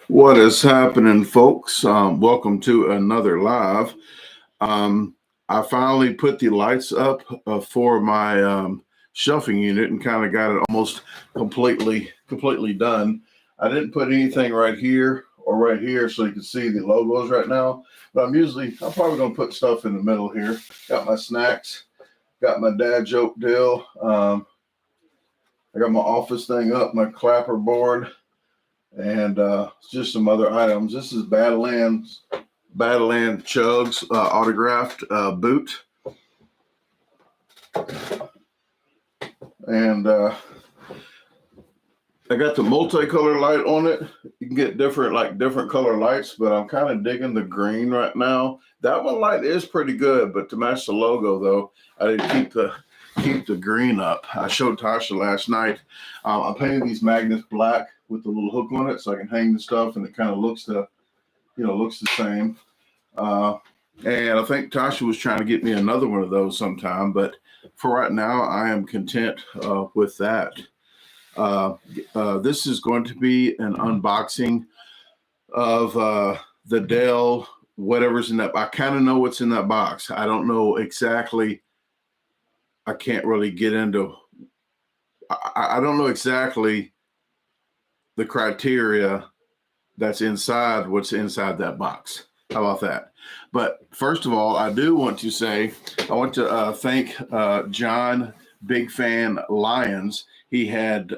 What is happening, folks? Welcome to another live. I finally put the lights up for my shelving unit and kind of got it almost completely done. I didn't put anything right here or right here so you can see the logos right now, but I'm probably going to put stuff in the middle here. Got my snacks, got my dad joke deal. I got my office thing up, my clapper board, and just some other items. This is Badlands Chugs autographed boot, and I got the multicolor light on it. You can get different color lights, but I'm kind of digging the green right now. That one light is pretty good, but to match the logo though, I didn't keep the green up. I showed Tasha last night. I painted these magnets black with the little hook on it, so I can hang the stuff, and it kind of looks the same. And I think Tasha was trying to get me another one of those sometime, but for right now, I am content with that. This is going to be an unboxing of the Dell, whatever's in that. I kind of know what's in that box. I don't know exactly. I can't really get into. I don't know exactly the criteria that's inside what's inside that box. How about that? But first of all, I do want to say, I want to thank John, Big Fan Lyons. He had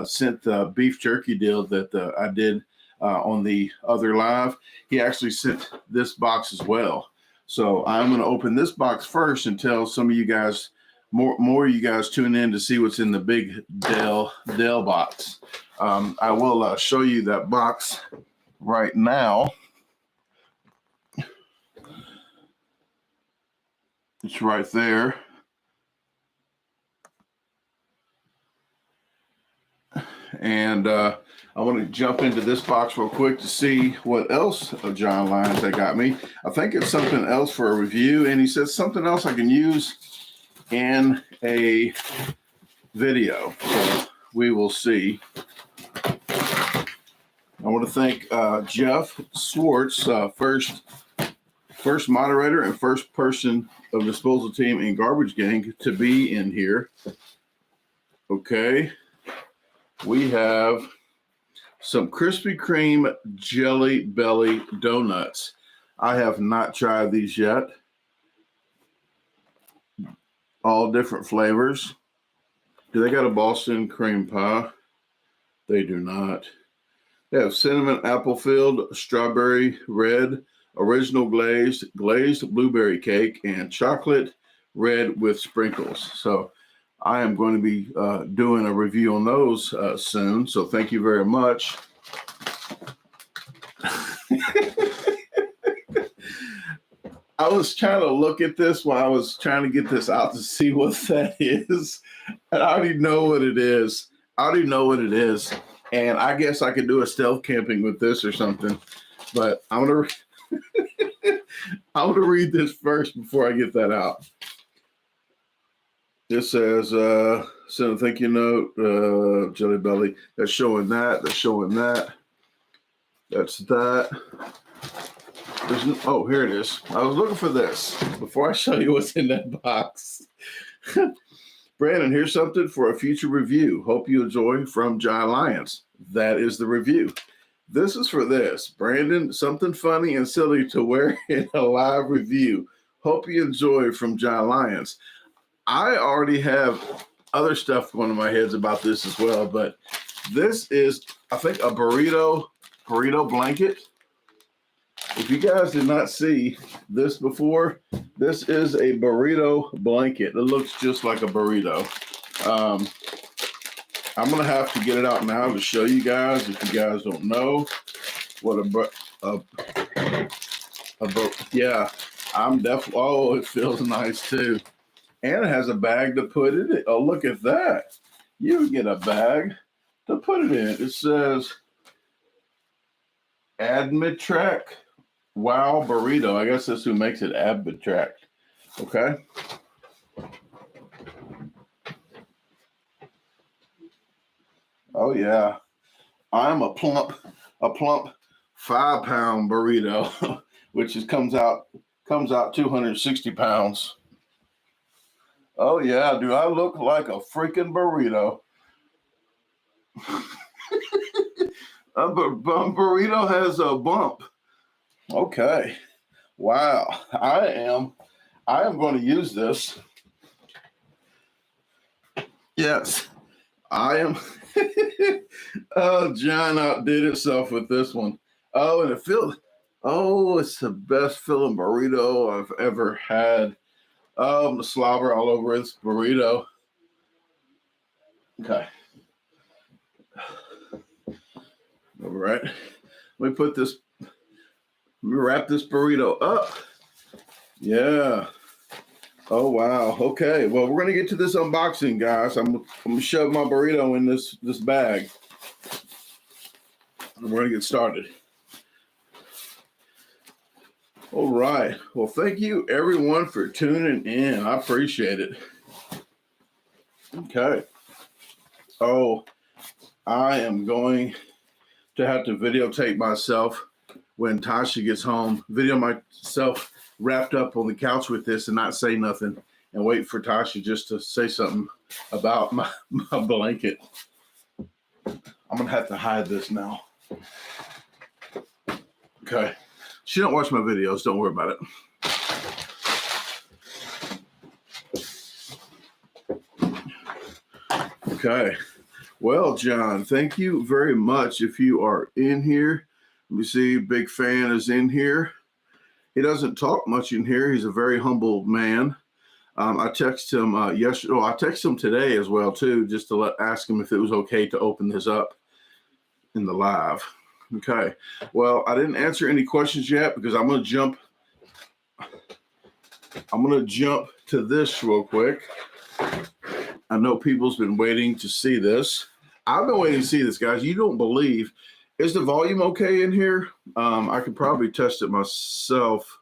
sent the beef jerky deal that I did on the other live. He actually sent this box as well. So I'm going to open this box first and tell some of you guys, more of you guys tune in to see what's in the big Dell box. I will show you that box right now. It's right there. And I want to jump into this box real quick to see what else of John Lyons they got me. I think it's something else for a review, and he says something else I can use in a video. So we will see. I want to thank Jeff Swartz, first moderator and first person of disposal team in Garbage Gang to be in here. Okay. We have some Krispy Kreme Jelly Belly donuts. I have not tried these yet. All different flavors. Do they got a Boston cream pie? They do not. They have cinnamon apple filled, strawberry red, original glazed blueberry cake, and chocolate red with sprinkles. So I am going to be doing a review on those soon. So thank you very much. I was trying to look at this while I was trying to get this out to see what that is. And I already know what it is. And I guess I could do a stealth camping with this or something. But I'm going to read this first before I get that out. This says, send a thank you note, Jelly Belly. That's showing that. That's that. Oh, here it is. I was looking for this before I show you what's in that box. Brandon, here's something for a future review. Hope you enjoy, from John Lyons. That is the review. This is for this. Brandon, something funny and silly to wear in a live review. Hope you enjoy, from John Lyons. I already have other stuff going in my head about this as well, but this is, I think, a burrito blanket. If you guys did not see this before, this is a burrito blanket. It looks just like a burrito. I'm going to have to get it out now to show you guys, if you guys don't know what yeah, I'm definitely, oh, it feels nice too. And it has a bag to put it in. Oh, look at that. You get a bag to put it in. It says Admitrack Wow Burrito. I guess that's who makes it, Admitrack. Okay. Oh, yeah. I'm a plump 5-pound burrito, which comes out 260 pounds. Oh yeah, do I look like a freaking burrito? A burrito has a bump. Okay. Wow. I am going to use this. Yes, I am. Oh, John outdid himself with this one. Oh, and it's the best filling burrito I've ever had. Oh, the slobber all over this burrito. Okay. All right. Let me wrap this burrito up. Yeah. Oh, wow. Okay. Well, we're going to get to this unboxing, guys. I'm going to shove my burrito in this bag. And we're going to get started. All right. Well, thank you, everyone, for tuning in. I appreciate it. Okay. Oh, I am going to have to videotape myself when Tasha gets home. Video myself wrapped up on the couch with this and not say nothing and wait for Tasha just to say something about my blanket. I'm going to have to hide this now. Okay. She don't watch my videos. Don't worry about it. Okay. Well, John, thank you very much. If you are in here, let me see. Big fan is in here. He doesn't talk much in here. He's a very humble man. I texted him yesterday. I texted him today as well, too, just to ask him if it was okay to open this up in the live. Okay. Well, I didn't answer any questions yet because I'm going to jump to this real quick. I know people's been waiting to see this. I've been waiting to see this, guys. You don't believe. Is the volume okay in here? I could probably test it myself,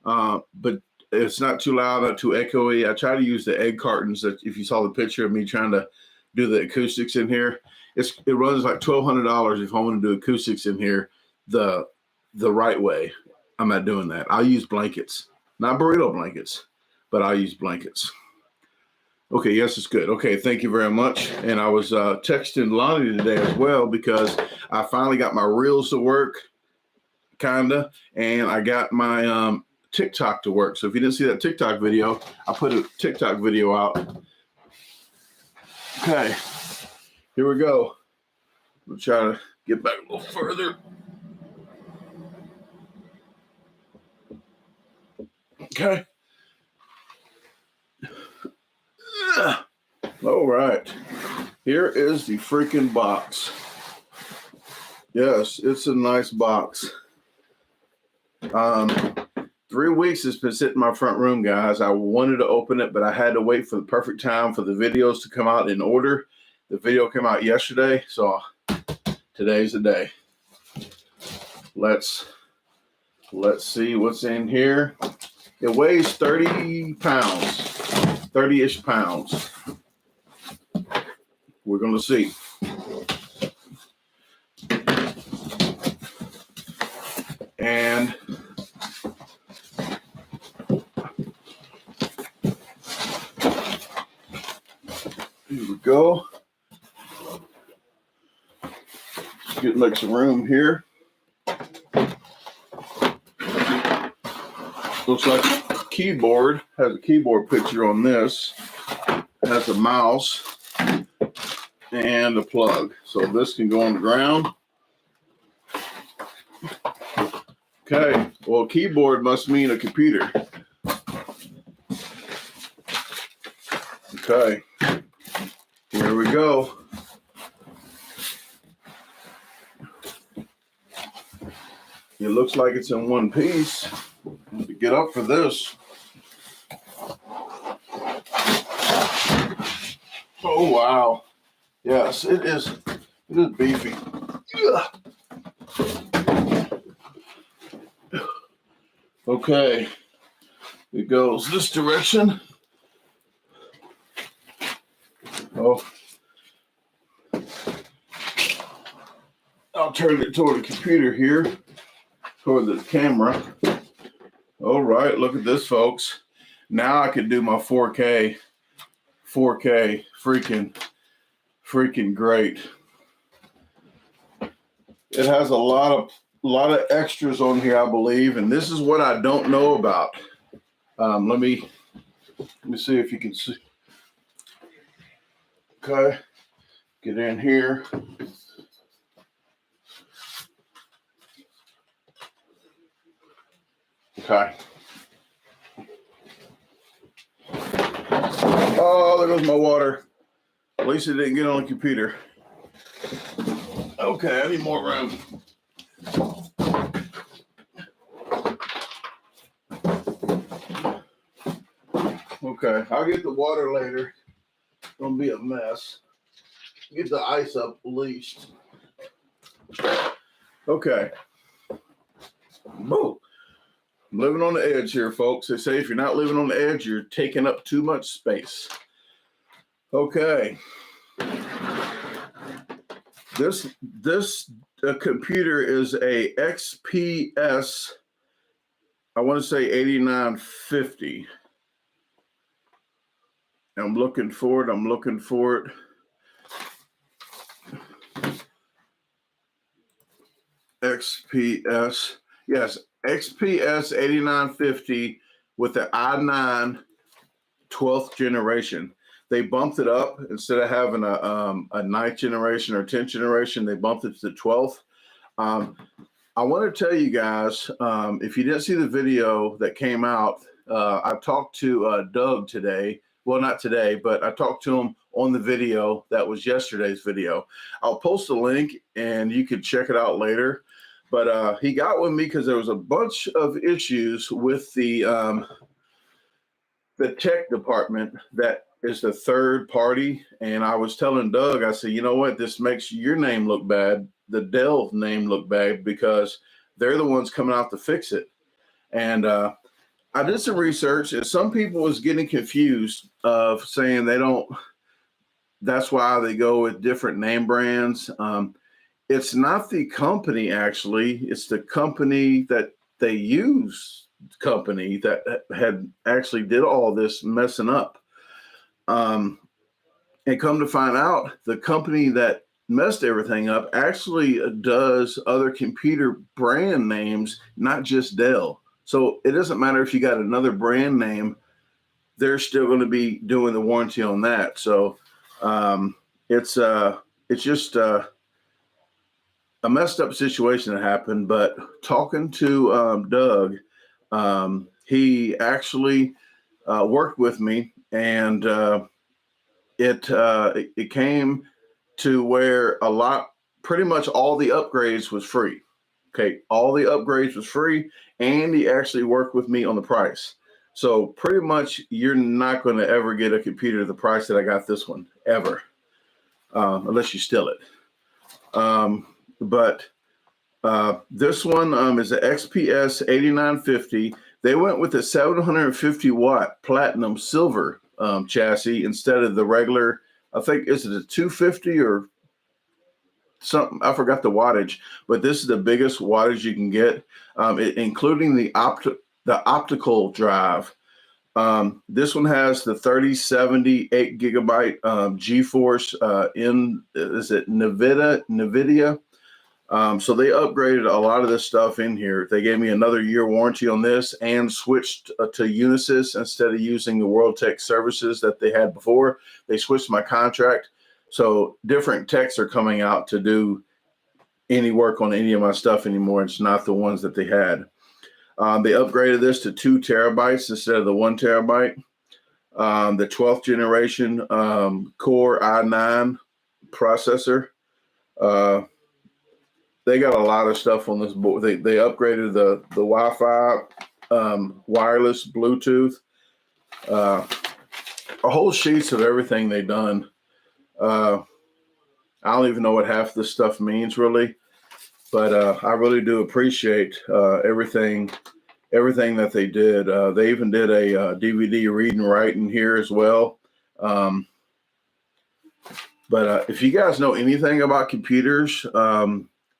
but it's not too loud, not too echoey. I try to use the egg cartons that if you saw the picture of me trying to do the acoustics in here, it runs like $1,200 if I want to do acoustics in here the right way. I'm not doing that. I'll use blankets, not burrito blankets, but I'll use blankets. Okay, yes, it's good. Okay, thank you very much. And I was texting Lonnie today as well because I finally got my reels to work, kinda, and I got my TikTok to work. So if you didn't see that TikTok video, I put a TikTok video out. Okay, here we go. We'll try to get back a little further. Okay. All right. Here is the freaking box. Yes, it's a nice box. 3 weeks it's been sitting in my front room, guys. I wanted to open it, but I had to wait for the perfect time for the videos to come out in order. The video came out yesterday, so today's the day. Let's see what's in here. It weighs 30 pounds, 30-ish pounds. We're going to see. And here we go. Make some room here. Looks like a keyboard. Has a keyboard picture on this. Has a mouse and a plug. So this can go on the ground. Okay. Well, keyboard must mean a computer. Okay. Here we go. It looks like it's in one piece. To get up for this. Oh wow. Yes, it is beefy. Okay. It goes this direction. Oh. I'll turn it toward the computer here. toward the camera. All right, look at this, folks. Now I can do my 4K. 4K, freaking great. It has a lot of extras on here, I believe, and this is what I don't know about. Let me see if you can see. Okay, get in here. Okay. Oh, there goes my water. At least it didn't get on the computer. Okay, I need more room. Okay, I'll get the water later. It's gonna be a mess. Get the ice up at least. Okay. Whoa. I'm living on the edge here, folks. They say if you're not living on the edge, you're taking up too much space. Okay. This computer is a XPS, I want to say 8950. I'm looking for it. XPS, yes, XPS 8950 with the i9 12th generation. They bumped it up. Instead of having a 9th generation or 10th generation, they bumped it to the 12th. I want to tell you guys, if you didn't see the video that came out, I talked to Doug today. Well, not today, but I talked to him on the video that was yesterday's video. I'll post a link and you can check it out later. But he got with me because there was a bunch of issues with the tech department that is the third party. And I was telling Doug, I said, you know what? This makes your name look bad, the Dell name look bad, because they're the ones coming out to fix it. And I did some research, and some people was getting confused of saying they don't, that's why they go with different name brands. It's not the company, actually. It's the company that they use, company that had actually did all this messing up. And come to find out, the company that messed everything up actually does other computer brand names, not just Dell. So it doesn't matter if you got another brand name, they're still going to be doing the warranty on that. So it's just a messed up situation that happened. But talking to Doug, he actually worked with me, and it came to where pretty much all the upgrades was free. Okay, all the upgrades was free, and he actually worked with me on the price. So pretty much you're not going to ever get a computer the price that I got this one, ever, unless you steal it. But this one is an XPS 8950. They went with a 750 watt platinum silver chassis instead of the regular, I think, is it a 250 or something? I forgot the wattage, but this is the biggest wattage you can get, including the optical drive. This one has the 3070 8 gigabyte GeForce is it NVIDIA? So they upgraded a lot of this stuff in here. They gave me another year warranty on this and switched to Unisys instead of using the World Tech Services that they had before. They switched my contract. So different techs are coming out to do any work on any of my stuff anymore. It's not the ones that they had. They upgraded this to 2 terabytes instead of the 1 terabyte. The 12th generation Core i9 processor. They got a lot of stuff on this board. They upgraded the Wi-Fi, wireless, Bluetooth, a whole sheets of everything they done. I don't even know what half this stuff means really, but I really do appreciate everything that they did. They even did a DVD read and write in here as well. But if you guys know anything about computers,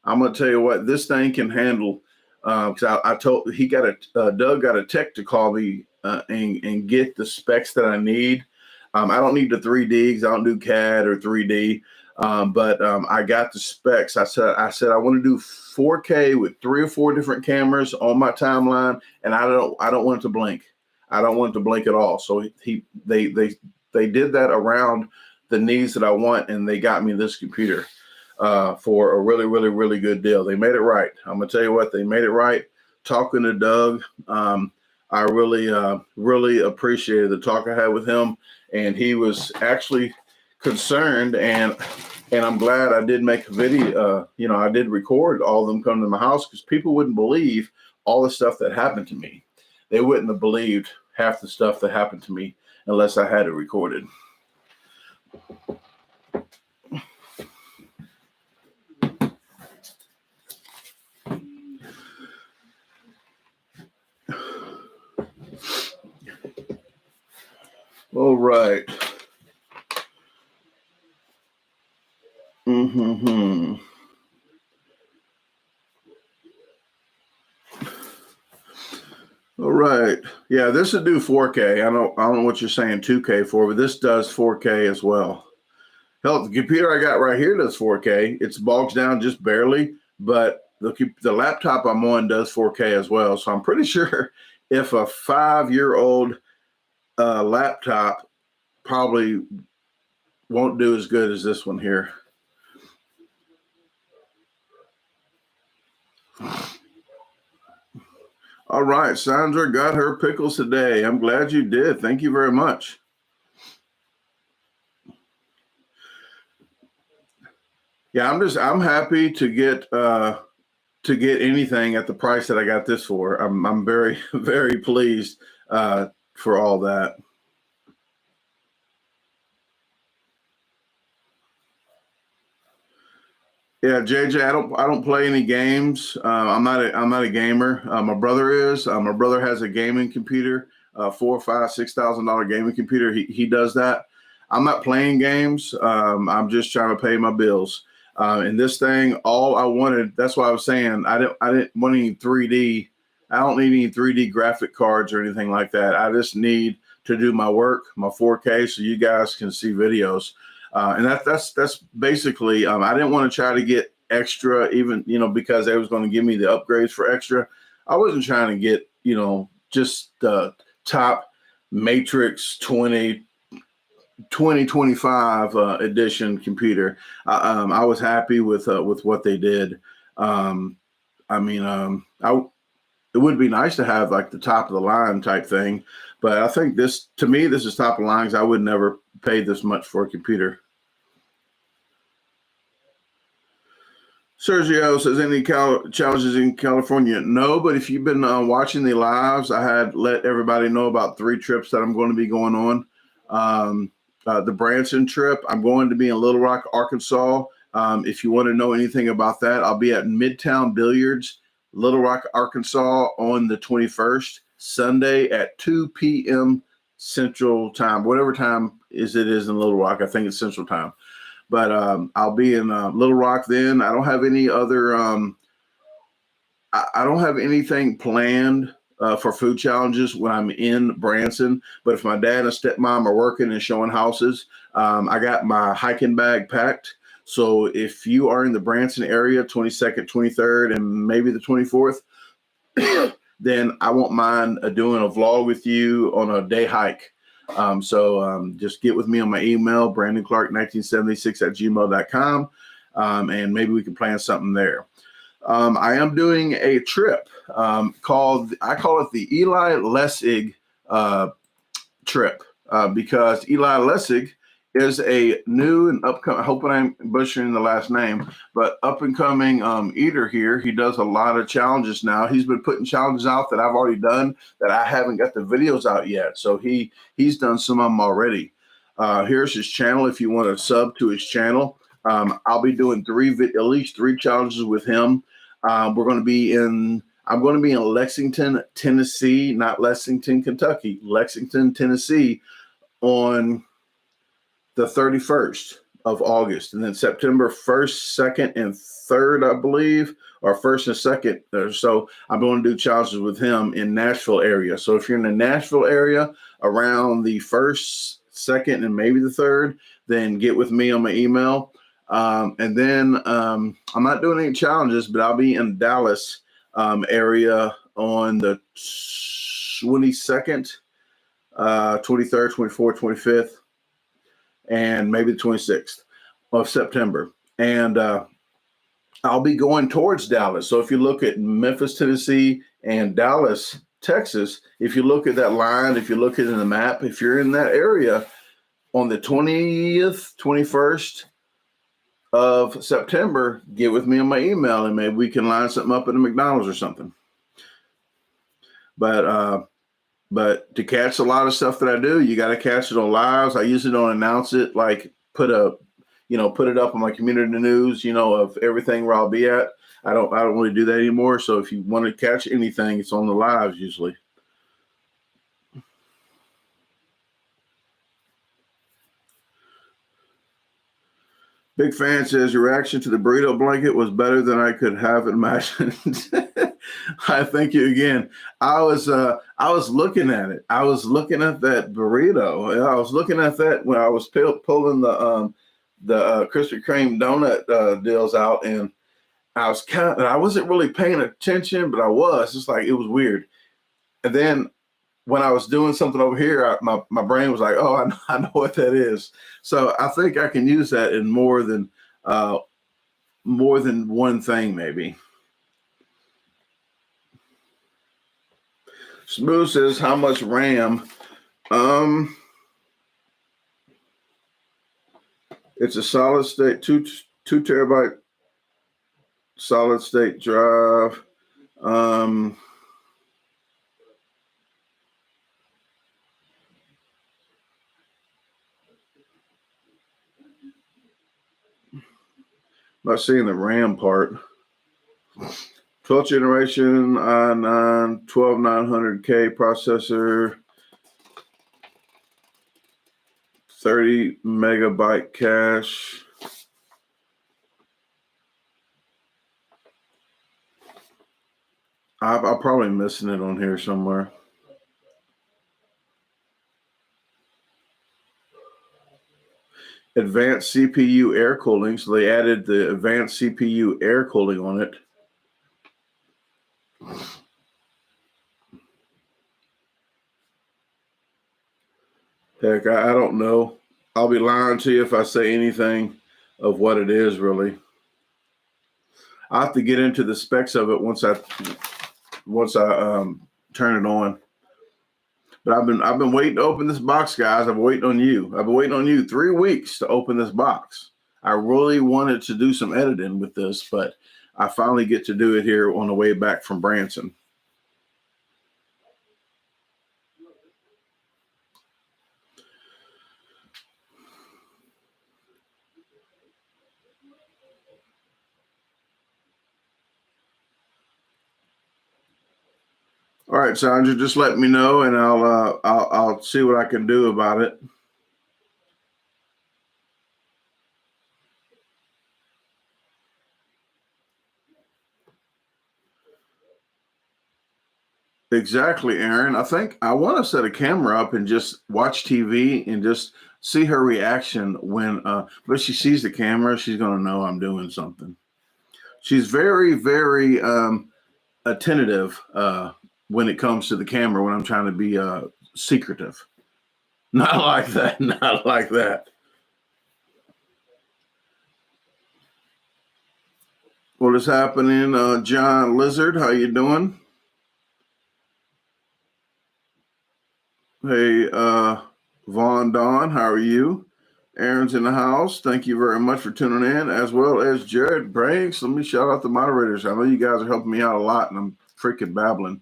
I'm going to tell you what, this thing can handle Because I told Doug got a tech to call me and get the specs that I need. I don't need the 3D because I don't do CAD or 3D. But I got the specs. I said I want to do 4K with 3 or 4 different cameras on my timeline, and I don't want it to blink. I don't want it to blink at all. So they did that around the needs that I want, and they got me this computer for a really, really, really good deal. They made it right. I'm gonna tell you what, they made it right. Talking to Doug, I really, really appreciated the talk I had with him, and he was actually concerned, and I'm glad I did make a video. I did record all of them coming to my house, because people wouldn't believe all the stuff that happened to me. They wouldn't have believed half the stuff that happened to me unless I had it recorded. All right. All right. Yeah, this would do 4K. I don't know what you're saying 2K for, but this does 4K as well. Hell, the computer I got right here does 4K. It's bogs down just barely, but the laptop I'm on does 4K as well. So I'm pretty sure if a 5-year-old laptop probably won't do as good as this one here. All right, Sandra got her pickles today. I'm glad you did. Thank you very much. Yeah, I'm happy to get anything at the price that I got this for. I'm very, very pleased for all that. Yeah, JJ, I don't play any games. I'm not a gamer. My brother is. My brother has a gaming computer, $4,000, $5,000, $6,000 gaming computer. He does that. I'm not playing games. I'm just trying to pay my bills. And this thing, all I wanted. That's why I was saying I didn't want any 3D. I don't need any 3D graphic cards or anything like that. I just need to do my work, my 4K, so you guys can see videos. And that's basically, I didn't want to try to get extra, even, because they was going to give me the upgrades for extra. I wasn't trying to get, just the top Matrix 2025 edition computer. I was happy with what they did. It would be nice to have like the top of the line type thing, but I think this is top of the line, because I would never pay this much for a computer. Sergio says, any challenges in California? No, but if you've been watching the lives, I had let everybody know about 3 trips that I'm going to be going on. The Branson trip, I'm going to be in Little Rock, Arkansas. If you want to know anything about that, I'll be at Midtown Billiards, Little Rock, Arkansas on the 21st, Sunday at 2 p.m. Central Time, whatever time it is in Little Rock. I think it's Central Time. But I'll be in Little Rock then. I don't have any other, I don't have anything planned for food challenges when I'm in Branson. But if my dad and stepmom are working and showing houses, I got my hiking bag packed. So if you are in the Branson area, 22nd, 23rd, and maybe the 24th, then I won't mind doing a vlog with you on a day hike. So just get with me on my email, brandonclark1976@gmail.com, and maybe we can plan something there. I am doing a trip I call it the Eli Lessig trip, because Eli Lessig is a new and upcoming, I hope I'm butchering the last name, but up and coming eater here. He does a lot of challenges now. He's been putting challenges out that I've already done that I haven't got the videos out yet. So he's done some of them already. Here's his channel if you want to sub to his channel. I'll be doing at least 3 challenges with him. I'm going to be in Lexington, Tennessee, not Lexington, Kentucky, Lexington, Tennessee on the 31st of August. And then September 1st, 2nd, and 3rd, I believe, or 1st and 2nd. So I'm going to do challenges with him in Nashville area. So if you're in the Nashville area around the 1st, 2nd, and maybe the 3rd, then get with me on my email. And then I'm not doing any challenges, but I'll be in Dallas area on the 22nd, 23rd, 24th, 25th, and maybe the 26th of September. And I'll be going towards Dallas. So if you look at Memphis, Tennessee, and Dallas, Texas, if you look at that line, if you look at it in the map, if you're in that area on the 20th, 21st of September, get with me on my email and maybe we can line something up at a McDonald's or something. But to catch a lot of stuff that I do, you got to catch it on lives. I usually don't announce it, like put it up on my community news, of everything where I'll be at. I don't really do that anymore. So if you want to catch anything, it's on the lives usually. Big Fan says your reaction to the burrito blanket was better than I could have imagined. I thank you again. I was looking at it. I was looking at that burrito. I was looking at that when I was pulling the Krispy Kreme donut deals out, and I wasn't really paying attention, but I was. It's like it was weird. And then when I was doing something over here, my brain was like, "Oh, I know what that is." So I think I can use that in more than one thing, maybe. Smooth says, "How much RAM?" It's a solid state, two terabyte solid state drive. Not seeing the RAM part. 12th generation i9 12900K processor, 30 megabyte cache. I'm probably missing it on here somewhere. Advanced CPU air cooling. So they added the advanced CPU air cooling on it. Heck, I don't know. I'll be lying to you if I say anything of what it is, really. I have to get into the specs of it once I turn it on. But I've been waiting to open this box, guys. I've been waiting on you. I've been waiting on you 3 weeks to open this box. I really wanted to do some editing with this, but I finally get to do it here on the way back from Branson. All right, Sandra, just let me know, and I'll see what I can do about it. Exactly, Aaron. I think I want to set a camera up and just watch TV and just see her reaction when, but she sees the camera, she's going to know I'm doing something. She's very, very attentive when it comes to the camera when I'm trying to be secretive. Not like that. Not like that. What is happening, John Lizard? How you doing? Hey, Vaughn Dawn, how are you? Aaron's in the house. Thank you very much for tuning in, as well as Jared Branks. Let me shout out the moderators. I know you guys are helping me out a lot, and I'm freaking babbling.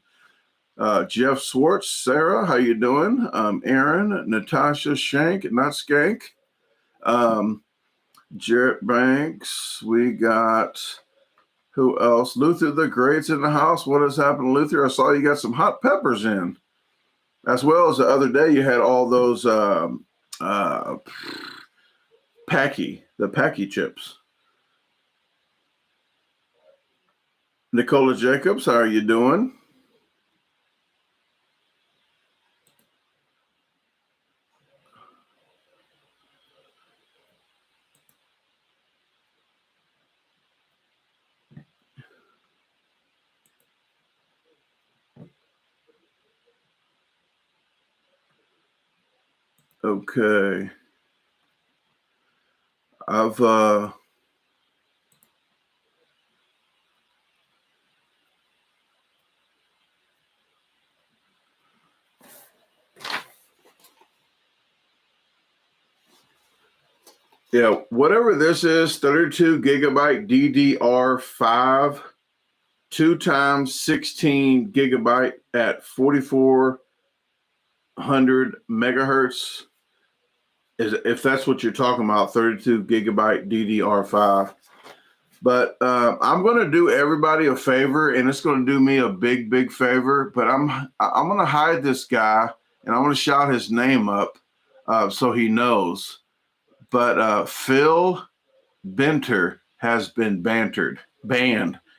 Jeff Swartz, Sarah, how you doing? Aaron, Natasha Shank, not Skank. Jared Banks. We got, who else? Luther the Great's in the house. What has happened, Luther? I saw you got some hot peppers in. As well as the other day, you had all those the Packy chips. Nicola Jacobs, how are you doing? Okay. Yeah, whatever this is, 32 gigabyte DDR5, 2 times 16 gigabyte at 4400 megahertz. If that's what you're talking about, 32 gigabyte DDR5. But I'm going to do everybody a favor, and it's going to do me a big, big favor. But I'm going to hide this guy, and I'm going to shout his name up so he knows. But Phil Benter has been banned.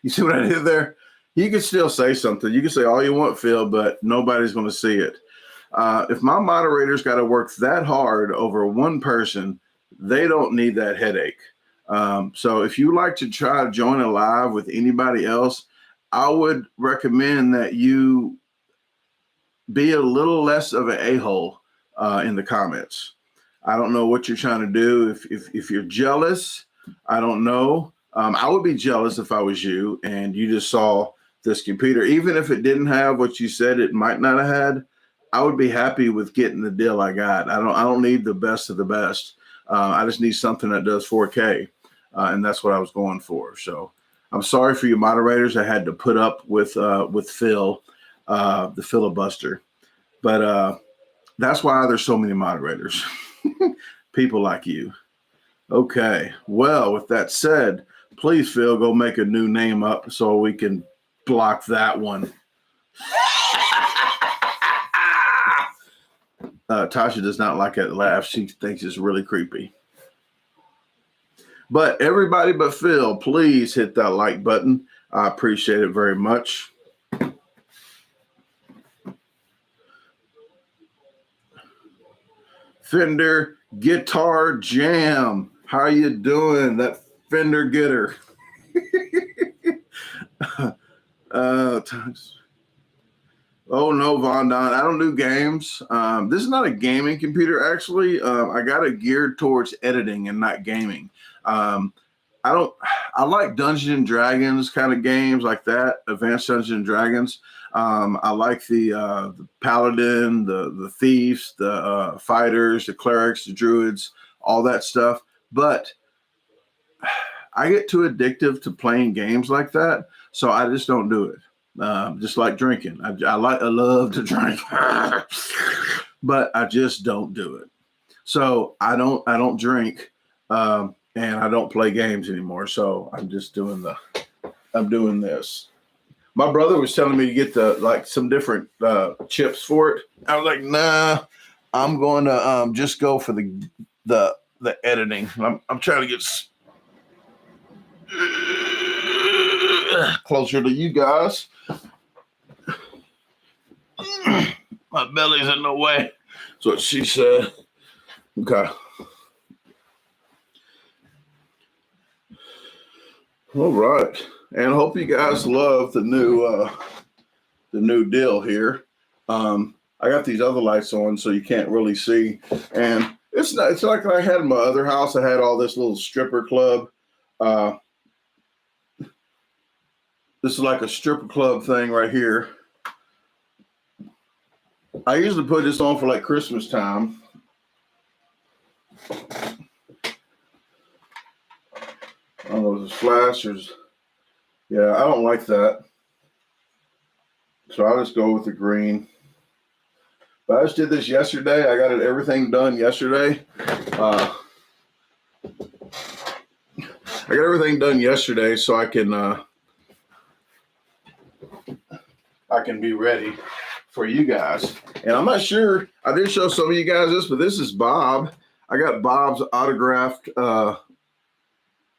You see what I did there? You can still say something. You can say all you want, Phil, but nobody's going to see it. If my moderators got to work that hard over one person, they don't need that headache. So if you like to try to join a live with anybody else, I would recommend that you be a little less of an a-hole in the comments. I don't know what you're trying to do. If you're jealous, I don't know. I would be jealous if I was you and you just saw this computer. Even if it didn't have what you said it might not have had, I would be happy with getting the deal I got. I don't need the best of the best. I just need something that does 4K, and that's what I was going for. So I'm sorry for you moderators. I had to put up with Phil, the filibuster, but that's why there's so many moderators, people like you. Okay, well, with that said, please, Phil, go make a new name up so we can block that one. Tasha does not like that laugh. She thinks it's really creepy. But everybody but Phil, please hit that like button. I appreciate it very much. Fender Guitar Jam. How you doing? That Fender getter. Oh no, Von Don, I don't do games. This is not a gaming computer, actually. I got it geared towards editing and not gaming. I like Dungeons and Dragons kind of games like that, Advanced Dungeons and Dragons. I like the Paladin, the Thieves, the Fighters, the Clerics, the Druids, all that stuff. But I get too addictive to playing games like that, so I just don't do it. Just like drinking. I love to drink, but I just don't do it. So I don't drink, and I don't play games anymore. So I'm doing this. My brother was telling me to get some different chips for it. I was like, nah, I'm going to just go for the editing. I'm trying to get closer to you guys. My belly's in the way. That's what she said. Okay. All right. And I hope you guys love the new deal here. I got these other lights on so you can't really see. And it's like I had in my other house. I had all this little stripper club. This is like a stripper club thing right here. I usually put this on for like Christmas time. I don't know if it's flashers. Yeah, I don't like that. So I'll just go with the green. But I just did this yesterday. I got everything done yesterday. I got everything done yesterday so I can be ready for you guys. And I'm not sure, I did show some of you guys this, but this is Bob. I got Bob's autographed that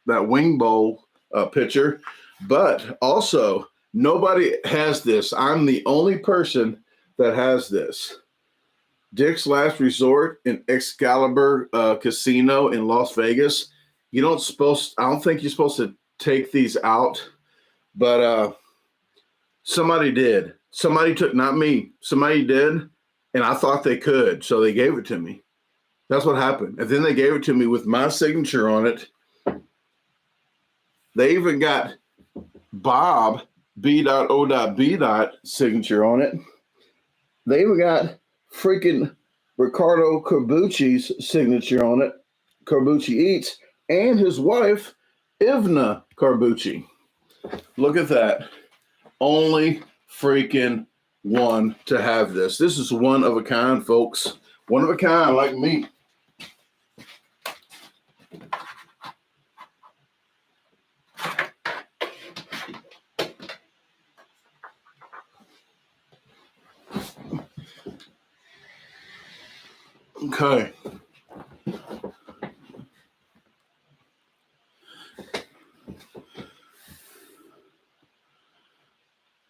wing bowl picture, but also nobody has this. I'm the only person that has this. Dick's Last Resort in Excalibur Casino in Las Vegas. I don't think you're supposed to take these out, but somebody did. Somebody took, not me, somebody did, and I thought they could, so they gave it to me. That's what happened. And then they gave it to me with my signature on it. They even got Bob B.O.B. signature on it. They even got freaking Ricardo Corbucci's signature on it. Corbucci Eats, and his wife, Ivna Corbucci. Look at that. Only freaking one to have this. This is one of a kind, folks. One of a kind, like me. Okay.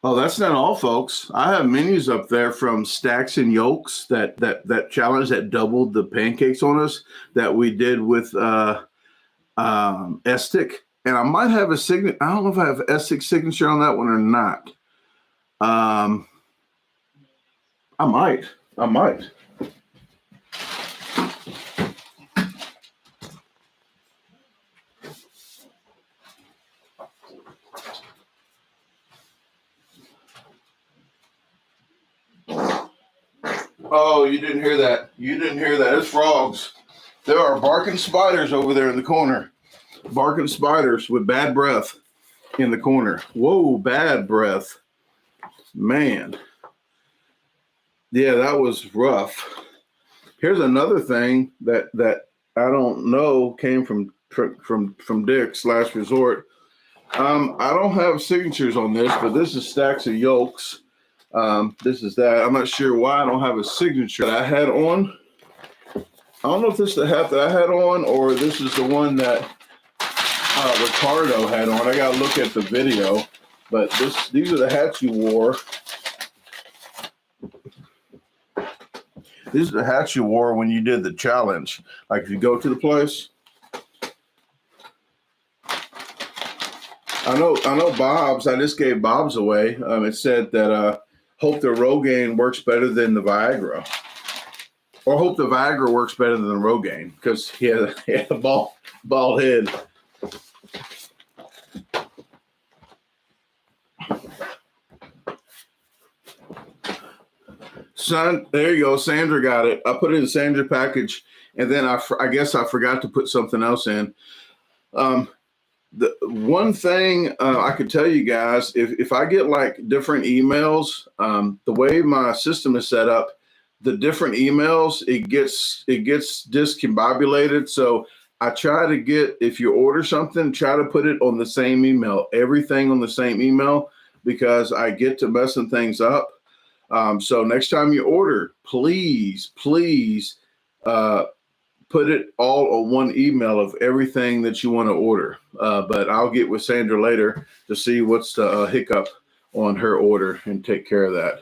Oh, that's not all, folks. I have menus up there from Stacks and Yolks, that challenge that doubled the pancakes on us that we did with Estic. And I might have a signature. I don't know if I have Estic signature on that one or not. I might. Oh, you didn't hear that. It's frogs. There are barking spiders over there in the corner. Barking spiders with bad breath in the corner. Whoa, bad breath. Man. Yeah, that was rough. Here's another thing that I don't know came from Dick's Last Resort. I don't have signatures on this, but this is Stacks of Yolks. This is that. I'm not sure why I don't have a signature that I had on. I don't know if this is the hat that I had on or this is the one that Ricardo had on. I got to look at the video, but these are the hats you wore. These are the hats you wore when you did the challenge. Like if you go to the place. I know Bob's. I just gave Bob's away. It said that hope the Rogaine works better than the Viagra. Or hope the Viagra works better than the Rogaine because he had a bald head. Son, there you go. Sandra got it. I put it in the Sandra package, and then I guess I forgot to put something else in. The one thing I could tell you guys, if I get like different emails, the way my system is set up, the different emails, it gets discombobulated. So I try to get, if you order something, try to put it on the same email, everything on the same email, because I get to messing things up. So next time you order, please put it all on one email of everything that you want to order. But I'll get with Sandra later to see what's the hiccup on her order and take care of that.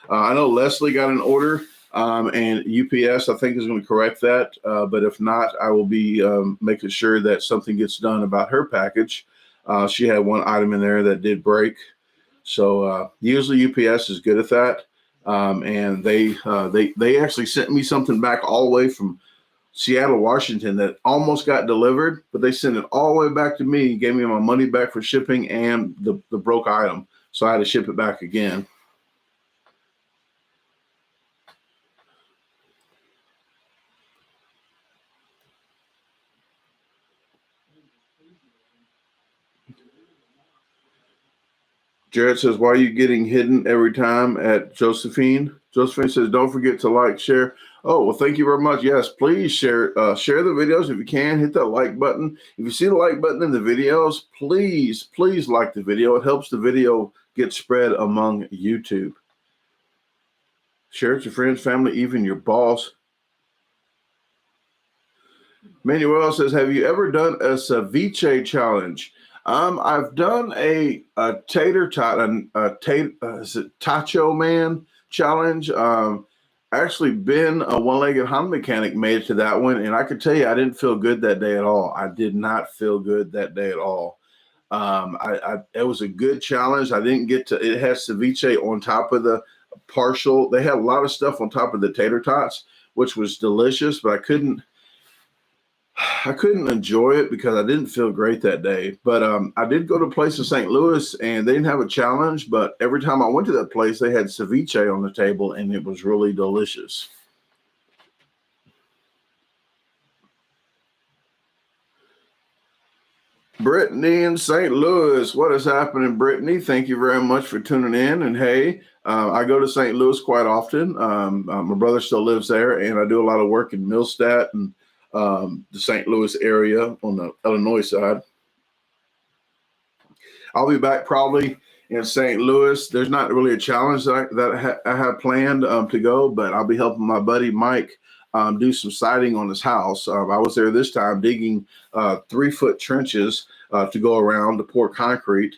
I know Leslie got an order, and UPS, I think, is going to correct that. But if not, I will be making sure that something gets done about her package. She had one item in there that did break. So usually UPS is good at that. And they actually sent me something back all the way from Seattle, Washington that almost got delivered, but they sent it all the way back to me, gave me my money back for shipping and the broke item. So I had to ship it back again. Jared says, why are you getting hidden every time at Josephine? Josephine says, don't forget to like, share. Oh, well, thank you very much. Yes, please share the videos if you can. Hit that like button. If you see the like button in the videos, please like the video. It helps the video get spread among YouTube. Share it to your friends, family, even your boss. Manuel says, have you ever done a ceviche challenge? I've done a tater tot, is it Tacho Man challenge. Actually been a one-legged Honda mechanic, made it to that one, and I could tell you I didn't feel good that day at all. I did not feel good that day at all. It was a good challenge. I didn't get to. It has ceviche on top of the partial. They had a lot of stuff on top of the tater tots, which was delicious, but I couldn't enjoy it because I didn't feel great that day. But I did go to a place in St. Louis, and they didn't have a challenge. But every time I went to that place, they had ceviche on the table, and it was really delicious. Brittany in St. Louis. What is happening, Brittany? Thank you very much for tuning in. And hey, I go to St. Louis quite often. My brother still lives there, and I do a lot of work in Millstadt and the St. Louis area on the Illinois side. I'll be back probably in St. Louis. There's not really a challenge that I have planned to go, but I'll be helping my buddy Mike do some siding on his house. I was there this time digging 3-foot trenches to go around to pour concrete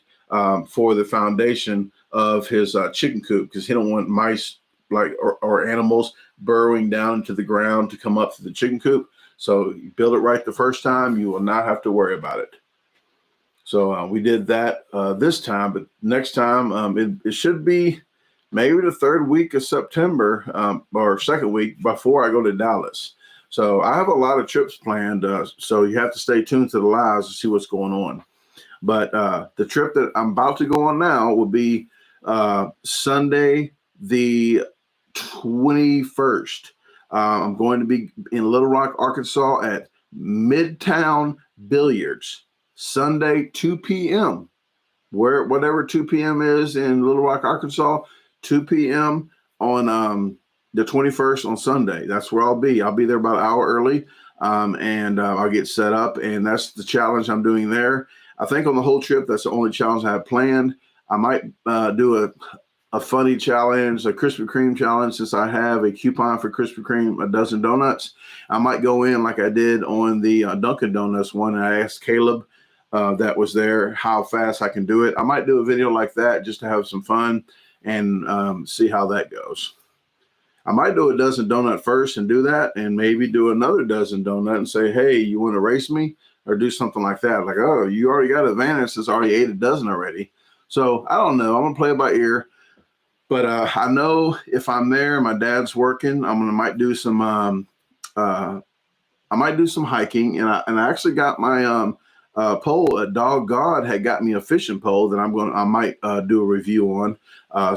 for the foundation of his chicken coop, because he don't want mice or animals burrowing down into the ground to come up to the chicken coop. So you build it right the first time, you will not have to worry about it. So we did that this time, but next time it should be maybe the third week of September or second week before I go to Dallas. So I have a lot of trips planned. So you have to stay tuned to the lives to see what's going on. But the trip that I'm about to go on now will be Sunday, the 21st. I'm going to be in Little Rock, Arkansas at Midtown Billiards, Sunday, 2 p.m. Whatever 2 p.m. is in Little Rock, Arkansas, 2 p.m. on the 21st on Sunday. That's where I'll be. I'll be there about an hour early, and I'll get set up, and that's the challenge I'm doing there. I think on the whole trip, that's the only challenge I have planned. I might do a funny challenge, a Krispy Kreme challenge, since I have a coupon for Krispy Kreme, a dozen donuts. I might go in like I did on the Dunkin' Donuts one, and I asked Caleb that was there how fast I can do it. I might do a video like that just to have some fun and see how that goes. I might do a dozen donut first and do that, and maybe do another dozen donut and say, hey, you want to race me? Or do something like that. Like, oh, you already got advantage since I already ate a dozen already. So I don't know. I'm going to play it by ear. But I know if I'm there, my dad's working, might do some hiking, and I actually got my pole. Dog God had got me a fishing pole that I might do a review on.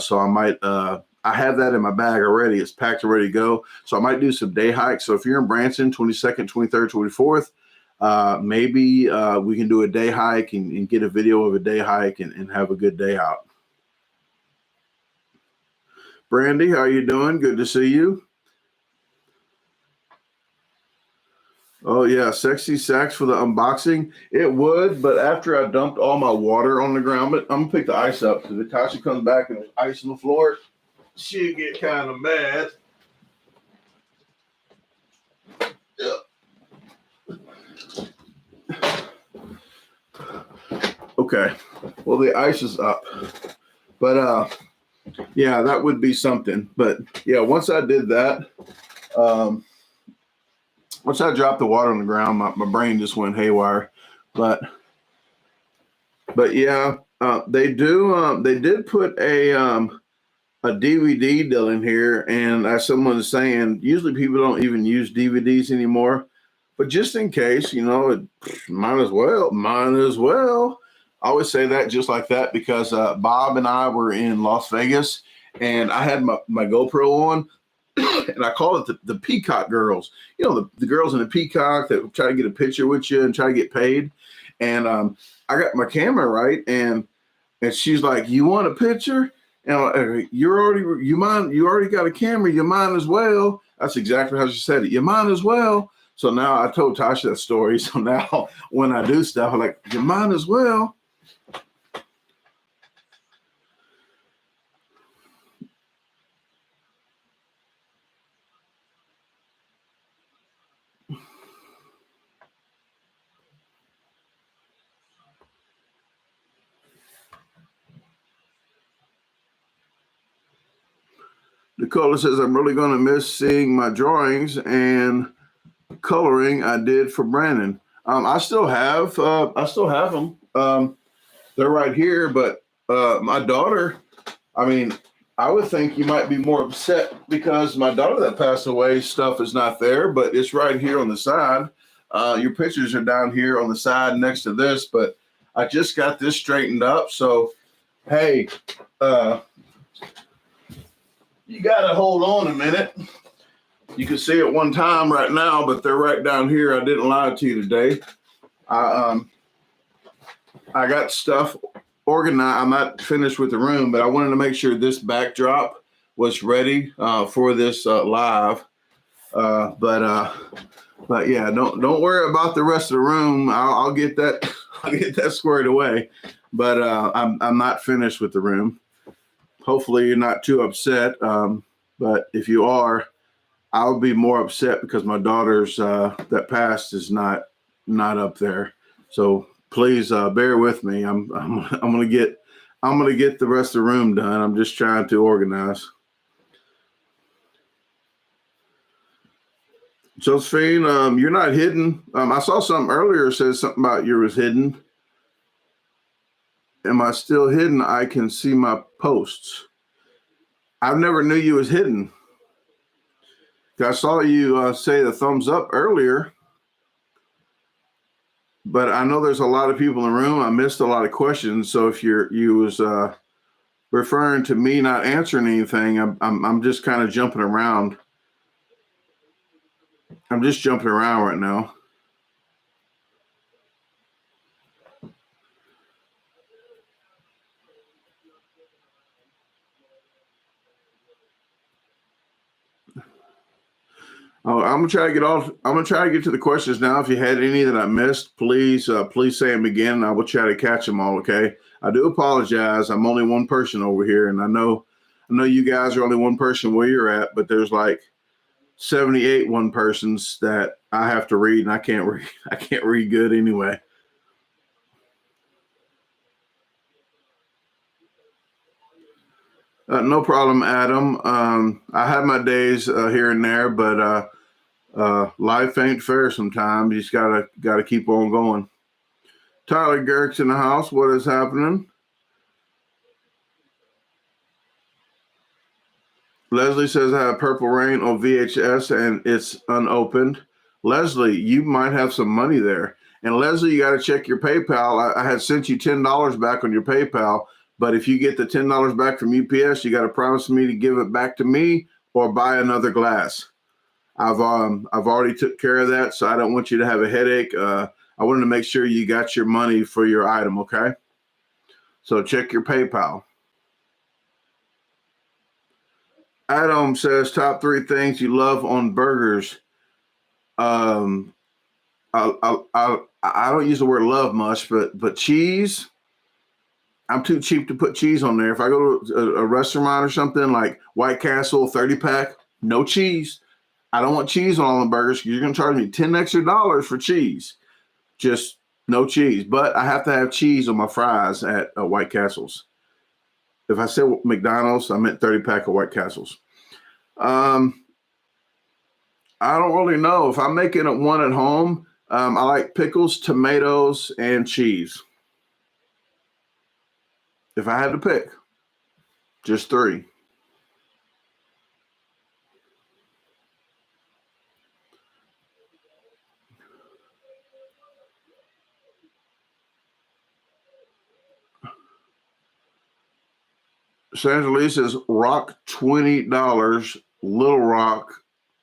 So I have that in my bag already. It's packed and ready to go. So I might do some day hikes. So if you're in Branson, 22nd, 23rd, 24th, maybe we can do a day hike and get a video of a day hike and have a good day out. Brandy, how are you doing? Good to see you. Oh, yeah, sexy sacks for the unboxing. It would, but after I dumped all my water on the ground, but I'm going to pick the ice up, because if Tasha comes back and there's ice on the floor, she'll get kind of mad. Okay, well, the ice is up. But, yeah, that would be something. But, yeah, once I did that, once I dropped the water on the ground, my brain just went haywire. But yeah, they did put a DVD deal in here, and as someone is saying, usually people don't even use DVDs anymore. But just in case, might as well. I always say that just like that because Bob and I were in Las Vegas, and I had my GoPro on, and I call it the Peacock girls. The girls in the Peacock that try to get a picture with you and try to get paid. And I got my camera right, and she's like, "You want a picture?" And I'm like, you already got a camera. You might as well. That's exactly how she said it. You might as well. So now I told Tasha that story. So now when I do stuff, I'm like, you might as well. Dakota says, I'm really going to miss seeing my drawings and coloring I did for Brandon. I still have them. They're right here, but my daughter, I mean, I would think you might be more upset because my daughter that passed away stuff is not there, but it's right here on the side. Your pictures are down here on the side next to this, but I just got this straightened up. So, hey, you got to hold on a minute. You can see it one time right now, but they're right down here. I didn't lie to you today. I got stuff organized. I'm not finished with the room, but I wanted to make sure this backdrop was ready for this live. But yeah, don't worry about the rest of the room. I'll get that. I'll get that squared away. But I'm not finished with the room. Hopefully you're not too upset. But if you are, I'll be more upset because my daughter's that passed is not up there. So please bear with me. I'm gonna get the rest of the room done. I'm just trying to organize. Josephine, you're not hidden. I saw something earlier says something about you was hidden. Am I still hidden? I can see my posts. I never knew you was hidden. I saw you say the thumbs up earlier, but I know there's a lot of people in the room. I missed a lot of questions. So if you was referring to me not answering anything, I'm just kind of jumping around. I'm just jumping around right now. Oh, I'm gonna try to get to the questions now. If you had any that I missed, please say them again. I will try to catch them all. Okay. I do apologize. I'm only one person over here, and I know you guys are only one person where you're at, but there's like 78 one persons that I have to read, and I can't read. I can't read good anyway. No problem, Adam. I have my days here and there, but life ain't fair sometimes. You just gotta keep on going. Tyler Garrick's in the house. What is happening? Leslie says I have Purple Rain on VHS and it's unopened. Leslie, you might have some money there. And Leslie, you got to check your PayPal. I had sent you $10 back on your PayPal, but if you get the $10 back from UPS, you got to promise me to give it back to me or buy another glass. I've already took care of that, so I don't want you to have a headache. I wanted to make sure you got your money for your item, okay? So check your PayPal. Adam says top 3 things you love on burgers. I don't use the word love much, but cheese. I'm too cheap to put cheese on there. If I go to a restaurant or something like White Castle 30-pack, no cheese. I don't want cheese on all the burgers. You're going to charge me $10 extra for cheese. Just no cheese. But I have to have cheese on my fries at White Castles. If I said McDonald's, I meant 30-pack of White Castles. I don't really know. If I'm making one at home, I like pickles, tomatoes, and cheese. If I had to pick, just 3. Sandra Lee says, rock $20, Little Rock,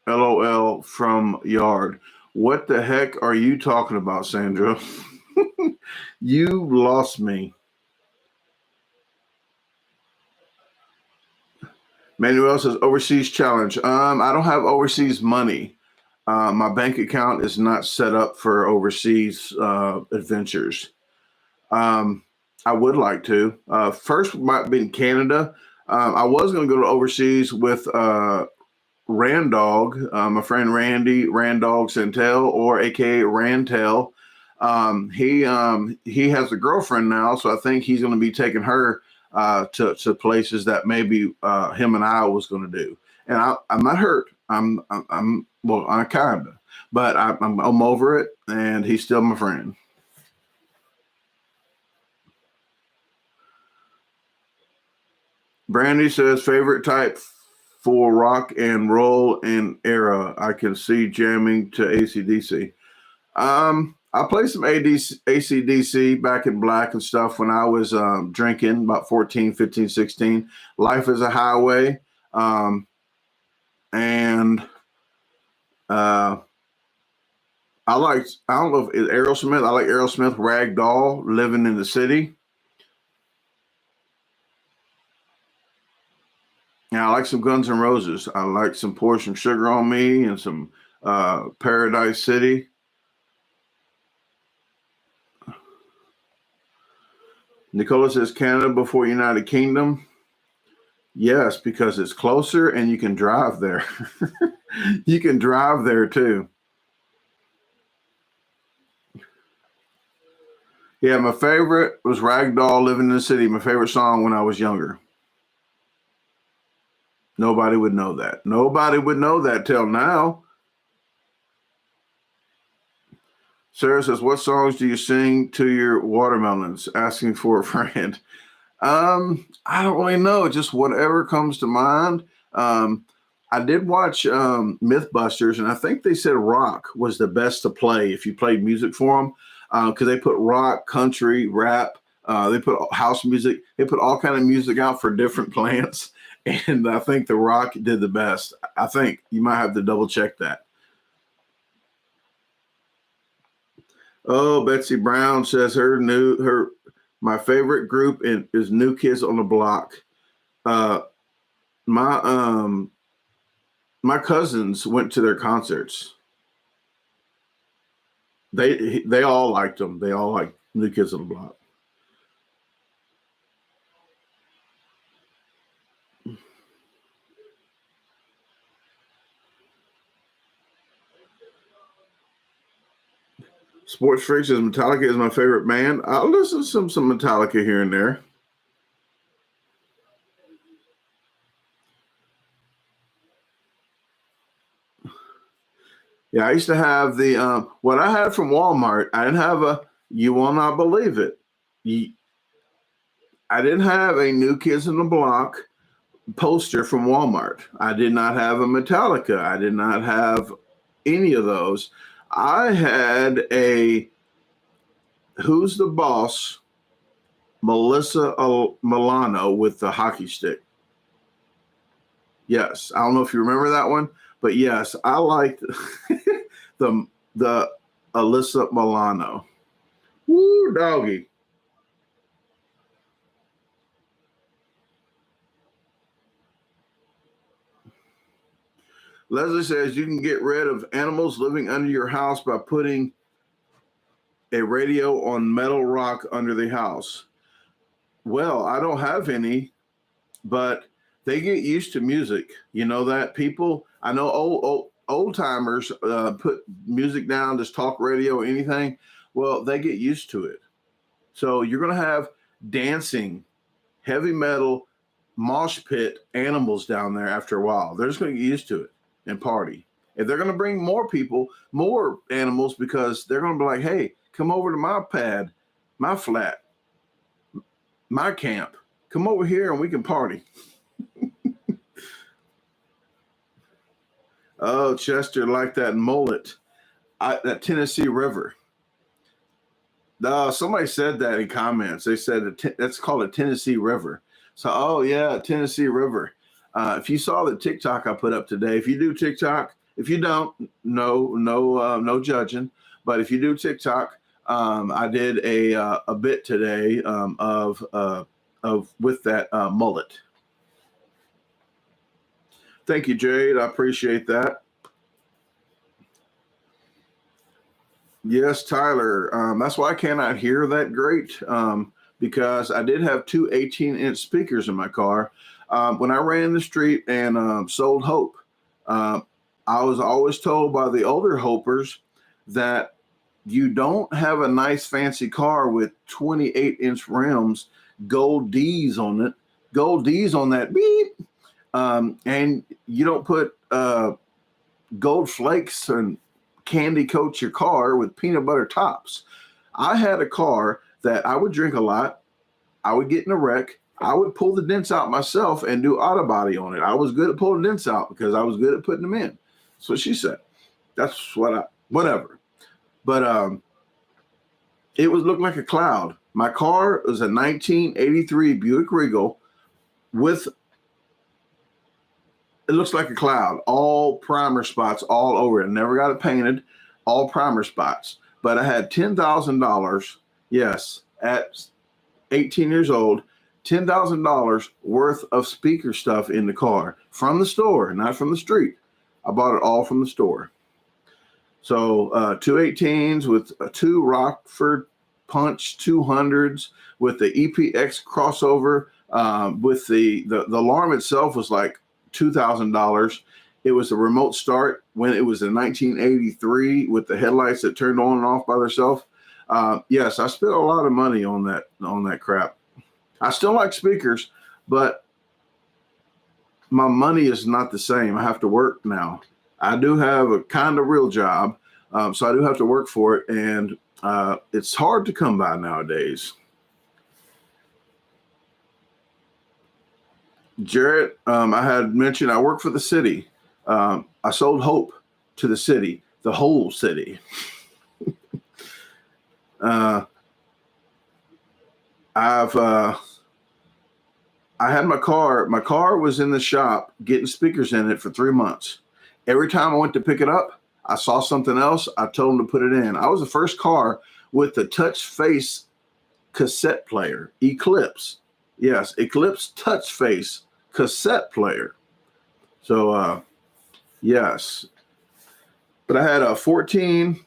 LOL from Yard. What the heck are you talking about, Sandra? You lost me. Manuel says, overseas challenge. I don't have overseas money. My bank account is not set up for overseas adventures. I would like to. First might be in Canada. I was going to go to overseas with Randog, my friend Randy, Randog Santel, or AKA Rantel. He has a girlfriend now, so I think he's going to be taking her to places that maybe him and I was going to do. And I'm not hurt. I'm kind of, but I'm over it, and he's still my friend. Brandy says favorite type for rock and roll and era. I can see jamming to AC/DC. I played some AC/DC, Back in Black and stuff when I was drinking, about 14, 15, 16. Life is a Highway. And I don't know if it's Aerosmith. I like Aerosmith, Rag Doll, Living in the City. And I like some Guns N' Roses. I like some Pour Some Sugar on Me and some Paradise City. Nicola says Canada before United Kingdom. Yes, because it's closer and you can drive there. You can drive there too. Yeah, my favorite was Ragdoll, Living in the City, my favorite song when I was younger. Nobody would know that. Nobody would know that till now. Sarah says, what songs do you sing to your watermelons? Asking for a friend. I don't really know. Just whatever comes to mind. I did watch Mythbusters, and I think they said rock was the best to play if you played music for them, because they put rock, country, rap. They put house music. They put all kind of music out for different plants, and I think the rock did the best. I think you might have to double check that. Oh, Betsy Brown says my favorite group is New Kids on the Block. My cousins went to their concerts. They all liked them. They all liked New Kids on the Block. Sports Freak says Metallica is my favorite band. I'll listen to some Metallica here and there. Yeah, I used to have the what I had from Walmart. I didn't have you will not believe it. I didn't have a New Kids on the Block poster from Walmart. I did not have a Metallica. I did not have any of those. I had a Who's the Boss, Melissa Milano with the hockey stick. Yes, I don't know if you remember that one, but yes, I liked the Alyssa Milano. Woo, doggy. Leslie says you can get rid of animals living under your house by putting a radio on metal rock under the house. Well, I don't have any, but they get used to music. You know that people, I know old timers put music down, just talk radio, anything. Well, they get used to it. So you're going to have dancing, heavy metal, mosh pit animals down there after a while. They're just going to get used to it and party. If they're going to bring more people, more animals, because they're going to be like, hey, come over to my pad, my flat, my camp. Come over here and we can party. Oh, Chester liked that mullet, that Tennessee River. Somebody said that in comments. They said that's called a Tennessee River. So, oh yeah, Tennessee River. If you saw the TikTok I put up today, if you do TikTok, if you don't, no judging. But if you do TikTok, I did a bit today of with that mullet. Thank you, Jade. I appreciate that. Yes, Tyler. That's why I cannot hear that great, because I did have two 18-inch speakers in my car. When I ran the street and sold Hope, I was always told by the older Hopers that you don't have a nice fancy car with 28-inch rims gold D's on it, gold D's on that beep, and you don't put gold flakes and candy coat your car with peanut butter tops. I had a car that I would drink a lot. I would get in a wreck. I would pull the dents out myself and do auto body on it. I was good at pulling dents out because I was good at putting them in. That's what she said. That's whatever. But it was looked like a cloud. My car was a 1983 Buick Regal with, it looks like a cloud, all primer spots all over it. I never got it painted, all primer spots. But I had $10,000, yes, at 18 years old, $10,000 worth of speaker stuff in the car from the store, not from the street. I bought it all from the store. So 2 18s with 2 Rockford Punch 200s with the EPX crossover. With the alarm itself was like $2,000. It was a remote start when it was in 1983 with the headlights that turned on and off by themselves. Yes, I spent a lot of money on that crap. I still like speakers, but my money is not the same. I have to work now. I do have a kind of real job, so I do have to work for it, and it's hard to come by nowadays. Jarrett, I had mentioned I work for the city. I sold hope to the city, the whole city. I had my car was in the shop getting speakers in it for 3 months. Every time I went to pick it up, I saw something else. I told them to put it in. I was the first car with the touch face cassette player, Eclipse. Yes, Eclipse touch face cassette player. So, yes. But I had 14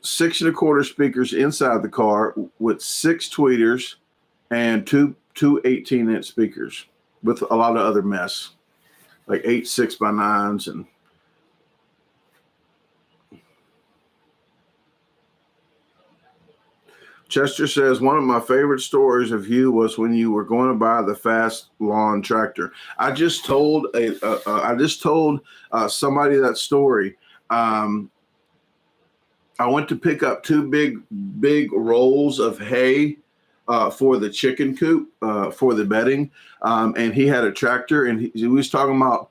6 1/4 speakers inside the car with 6 tweeters and two 18-inch speakers with a lot of other mess, like 8 6x9s. And Chester says, one of my favorite stories of you was when you were going to buy the fast lawn tractor. I just told somebody that story. I went to pick up 2 big rolls of hay for the chicken coop, for the bedding. And he had a tractor, and he was talking about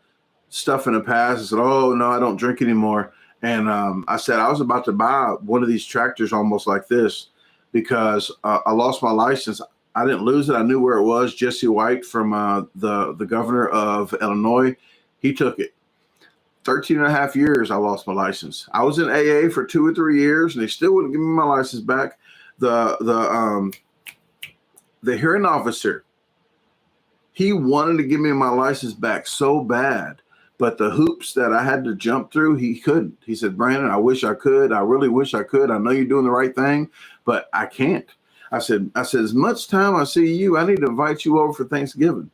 stuff in the past. I said, oh, no, I don't drink anymore. And I said, I was about to buy one of these tractors almost like this because I lost my license. I didn't lose it. I knew where it was. Jesse White from the governor of Illinois, he took it. 13 and a half years, I lost my license. I was in AA for 2 or 3 years, and they still wouldn't give me my license back. The hearing officer, he wanted to give me my license back so bad, but the hoops that I had to jump through, he couldn't. He said, Brandon, I wish I could. I really wish I could. I know you're doing the right thing, but I can't. I said, as much time I see you, I need to invite you over for Thanksgiving.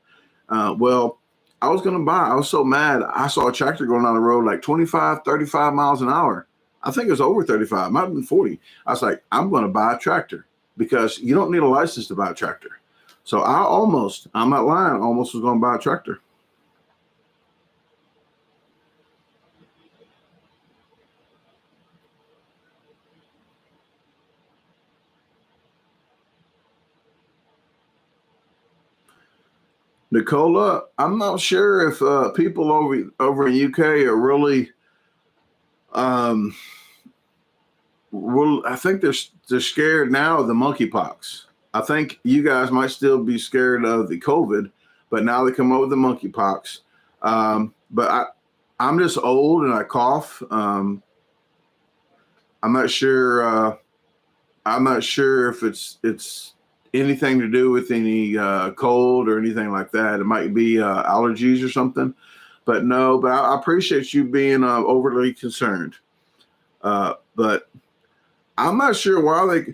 Well, I was going to buy. I was so mad. I saw a tractor going down the road like 25, 35 miles an hour. I think it was over 35, might have been 40. I was like, I'm going to buy a tractor because you don't need a license to buy a tractor. So I'm not lying, almost was going to buy a tractor. Nicola, I'm not sure if people over in UK are really, I think they're scared now of the monkeypox. I think you guys might still be scared of the COVID, but now they come up with the monkeypox. But I'm just old and I cough. I'm not sure. I'm not sure if it's anything to do with any cold or anything like that. It might be allergies or something, but no. But I appreciate you being overly concerned. But I'm not sure why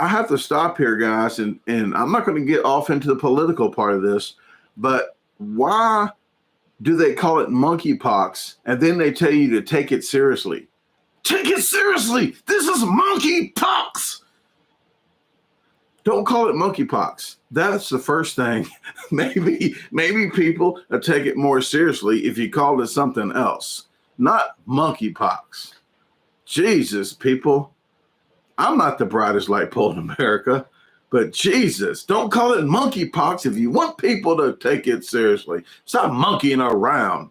I have to stop here, guys, and I'm not going to get off into the political part of this, but why do they call it monkeypox and then they tell you to take it seriously? Take it seriously. This is monkeypox. Don't call it monkeypox. That's the first thing. maybe people will take it more seriously if you called it something else, not monkeypox. Jesus, people. I'm not the brightest light pole in America, but Jesus, don't call it monkeypox if you want people to take it seriously. Stop monkeying around.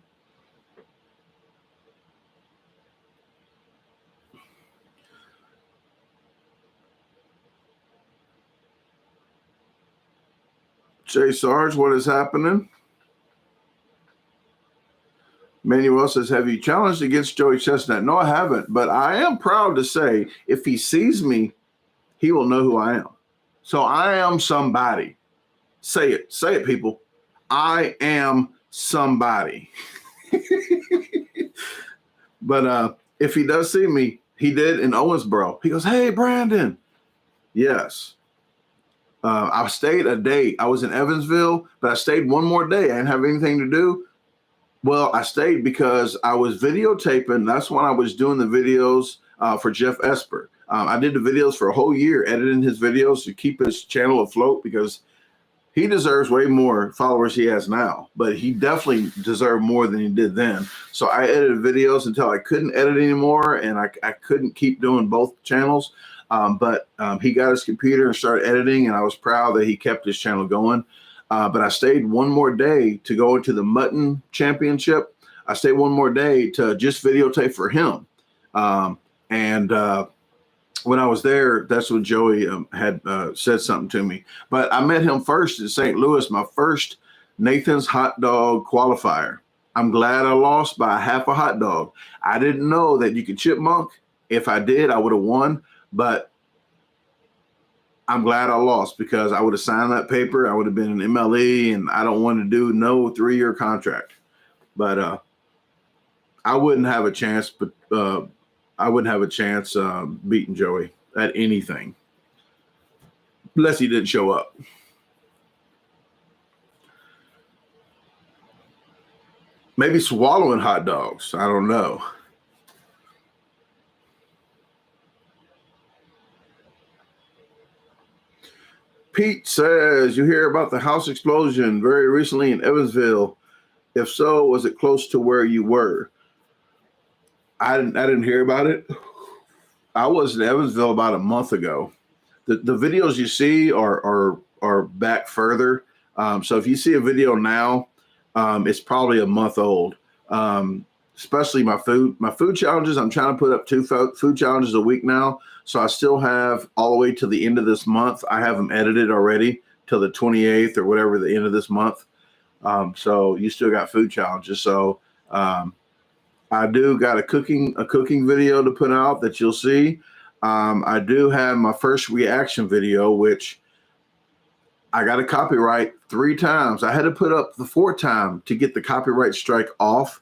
Jay Sarge, what is happening? Manuel says, have you challenged against Joey Chestnut? No, I haven't, but I am proud to say if he sees me, he will know who I am. So I am somebody. Say it, people. I am somebody. But if he does see me, he did in Owensboro. He goes, hey, Brandon. Yes. I stayed a day. I was in Evansville, but I stayed one more day. I didn't have anything to do. Well, I stayed because I was videotaping. That's when I was doing the videos for Jeff Esper. I did the videos for a whole year, editing his videos to keep his channel afloat because he deserves way more followers he has now, but he definitely deserved more than he did then. So I edited videos until I couldn't edit anymore, and I couldn't keep doing both channels. But he got his computer and started editing, and I was proud that he kept his channel going. But I stayed one more day to go into the Mutton Championship. I stayed one more day to just videotape for him. When I was there, that's when Joey had said something to me. But I met him first in St. Louis, my first Nathan's Hot Dog qualifier. I'm glad I lost by half a hot dog. I didn't know that you could chipmunk. If I did, I would have won. But I'm glad I lost because I would have signed that paper. I would have been an MLE, and I don't want to do no 3-year contract. But I wouldn't have a chance. But I wouldn't have a chance beating Joey at anything unless he didn't show up. Maybe swallowing hot dogs. I don't know. Pete says, you hear about the house explosion very recently in Evansville. If so, was it close to where you were? I didn't hear about it. I was in Evansville about a month ago. The videos you see are back further. So if you see a video now, it's probably a month old. Especially my food challenges. I'm trying to put up 2 food challenges a week now. So I still have all the way to the end of this month. I have them edited already till the 28th or whatever, the end of this month. So you still got food challenges. So I do got a cooking video to put out that you'll see. I do have my first reaction video, which I got a copyright 3 times. I had to put up the 4th time to get the copyright strike off.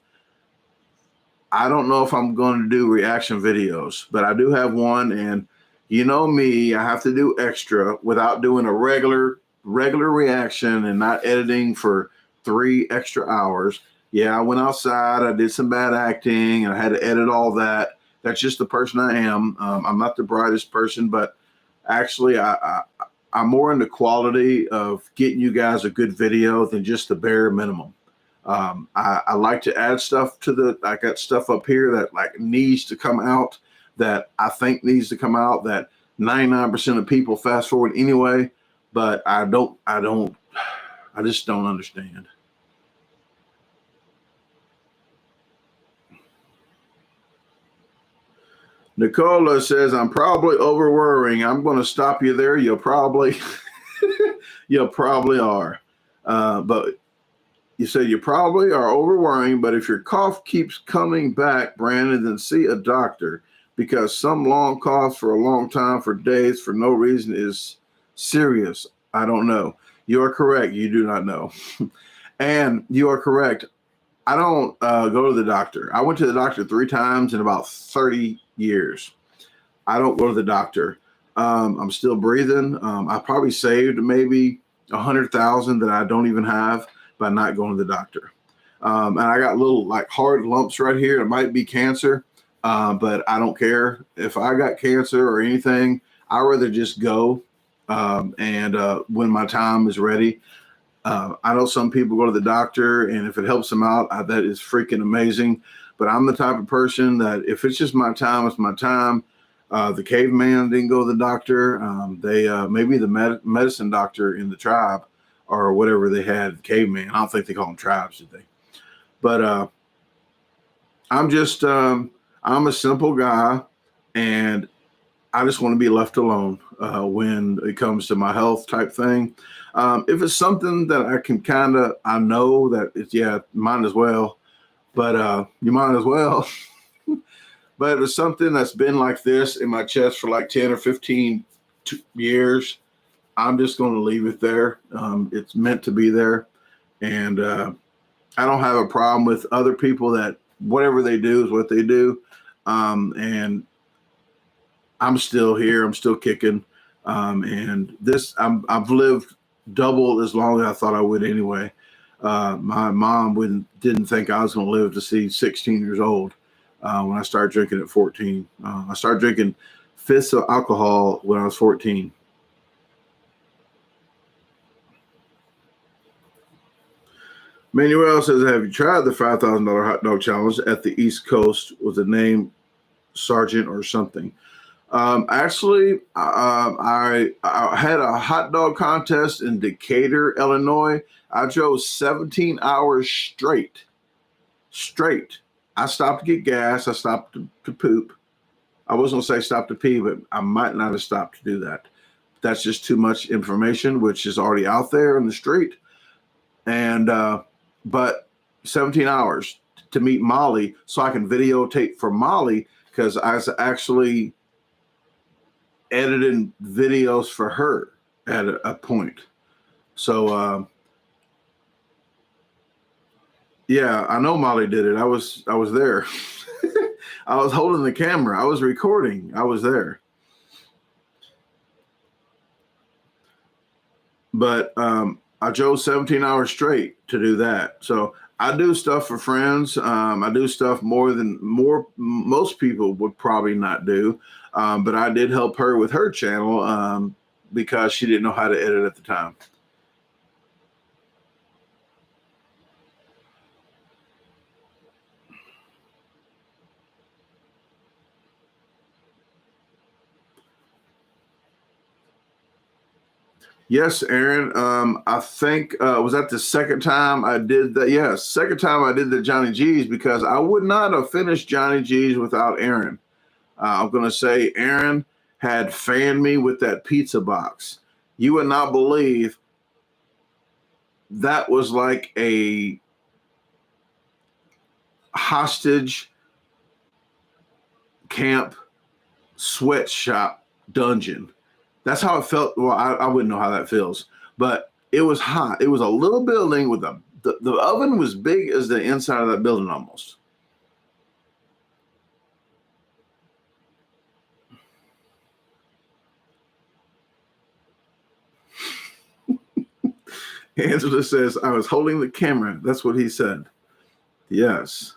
I don't know if I'm going to do reaction videos, but I do have one. And you know me, I have to do extra without doing a regular reaction and not editing for 3 extra hours. Yeah, I went outside. I did some bad acting, and I had to edit all that. That's just the person I am. I'm not the brightest person, but actually I'm more into quality of getting you guys a good video than just the bare minimum. I like to add stuff to I got stuff up here that like needs to come out, that I think needs to come out, that 99% of people fast forward anyway, but I just don't understand. Nicola says, I'm probably over worrying. I'm going to stop you there. You'll probably, you probably are. But you said you probably are over worrying, but if your cough keeps coming back, Brandon, then see a doctor, because some long coughs for a long time, for days, for no reason is serious. I don't know. You are correct. You do not know. And you are correct. I don't go to the doctor. I went to the doctor 3 times in about 30 years. I don't go to the doctor. I'm still breathing. I probably saved maybe 100,000 that I don't even have by not going to the doctor. And I got little like hard lumps right here. It might be cancer, but I don't care. If I got cancer or anything, I'd rather just go When my time is ready, I know some people go to the doctor, and if it helps them out, that is freaking amazing. But I'm the type of person that if it's just my time, it's my time. The caveman didn't go to the doctor. They maybe the medicine doctor in the tribe or whatever they had, caveman. I don't think they call them tribes, did they? But I'm just I'm a simple guy, and I just want to be left alone when it comes to my health type thing. If it's something that I can I know that it's, yeah, might as well, but you might as well. But if it's something that's been like this in my chest for like 10 or 15 years, I'm just going to leave it there. It's meant to be there. And I don't have a problem with other people that whatever they do is what they do. And I'm still here. I'm still kicking. And I've lived double as long as I thought I would anyway. My mom didn't think I was going to live to see 16 years old when I started drinking at 14. I started drinking fifths of alcohol when I was 14. Manuel says, have you tried the $5,000 hot dog challenge at the East Coast with the name Sergeant or something? Actually, I had a hot dog contest in Decatur, Illinois. I drove 17 hours straight. I stopped to get gas. I stopped to poop. I was going to say stop to pee, but I might not have stopped to do that. That's just too much information, which is already out there in the street. And, but 17 hours to meet Molly so I can videotape for Molly, because I was actually editing videos for her at a point. So, yeah, I know Molly did it. I was there. I was holding the camera. I was recording. I was there. But I drove 17 hours straight to do that. So I do stuff for friends. I do stuff more most people would probably not do. But I did help her with her channel because she didn't know how to edit at the time. Yes, Aaron. I think was that the second time I did that? Yes, second time I did the Johnny G's, because I would not have finished Johnny G's without Aaron. I'm going to say Aaron had fanned me with that pizza box. You would not believe that was like a hostage camp sweatshop dungeon. That's how it felt. Well, I wouldn't know how that feels, but it was hot. It was a little building with the oven was big as the inside of that building almost. Angela says, I was holding the camera. That's what he said. Yes.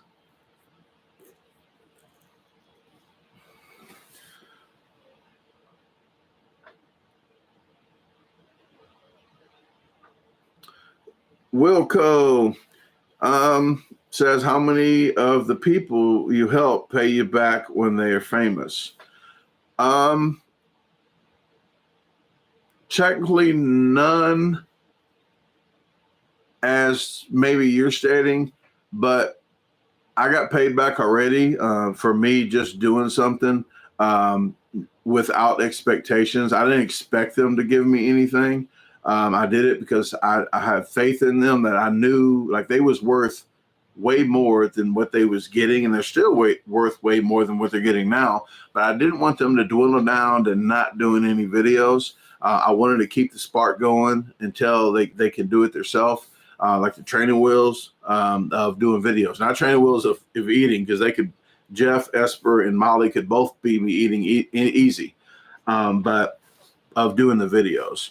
Wilco says, how many of the people you help pay you back when they are famous? Technically none, as maybe you're stating, but I got paid back already for me just doing something without expectations. I didn't expect them to give me anything. I did it because I have faith in them, that I knew like they was worth way more than what they was getting, and they're still worth way more than what they're getting now. But I didn't want them to dwindle down to not doing any videos. I wanted to keep the spark going until they can do it themselves, like the training wheels of doing videos. Not training wheels of eating, because they could, Jeff, Esper, and Molly could both be me eating easy, but of doing the videos.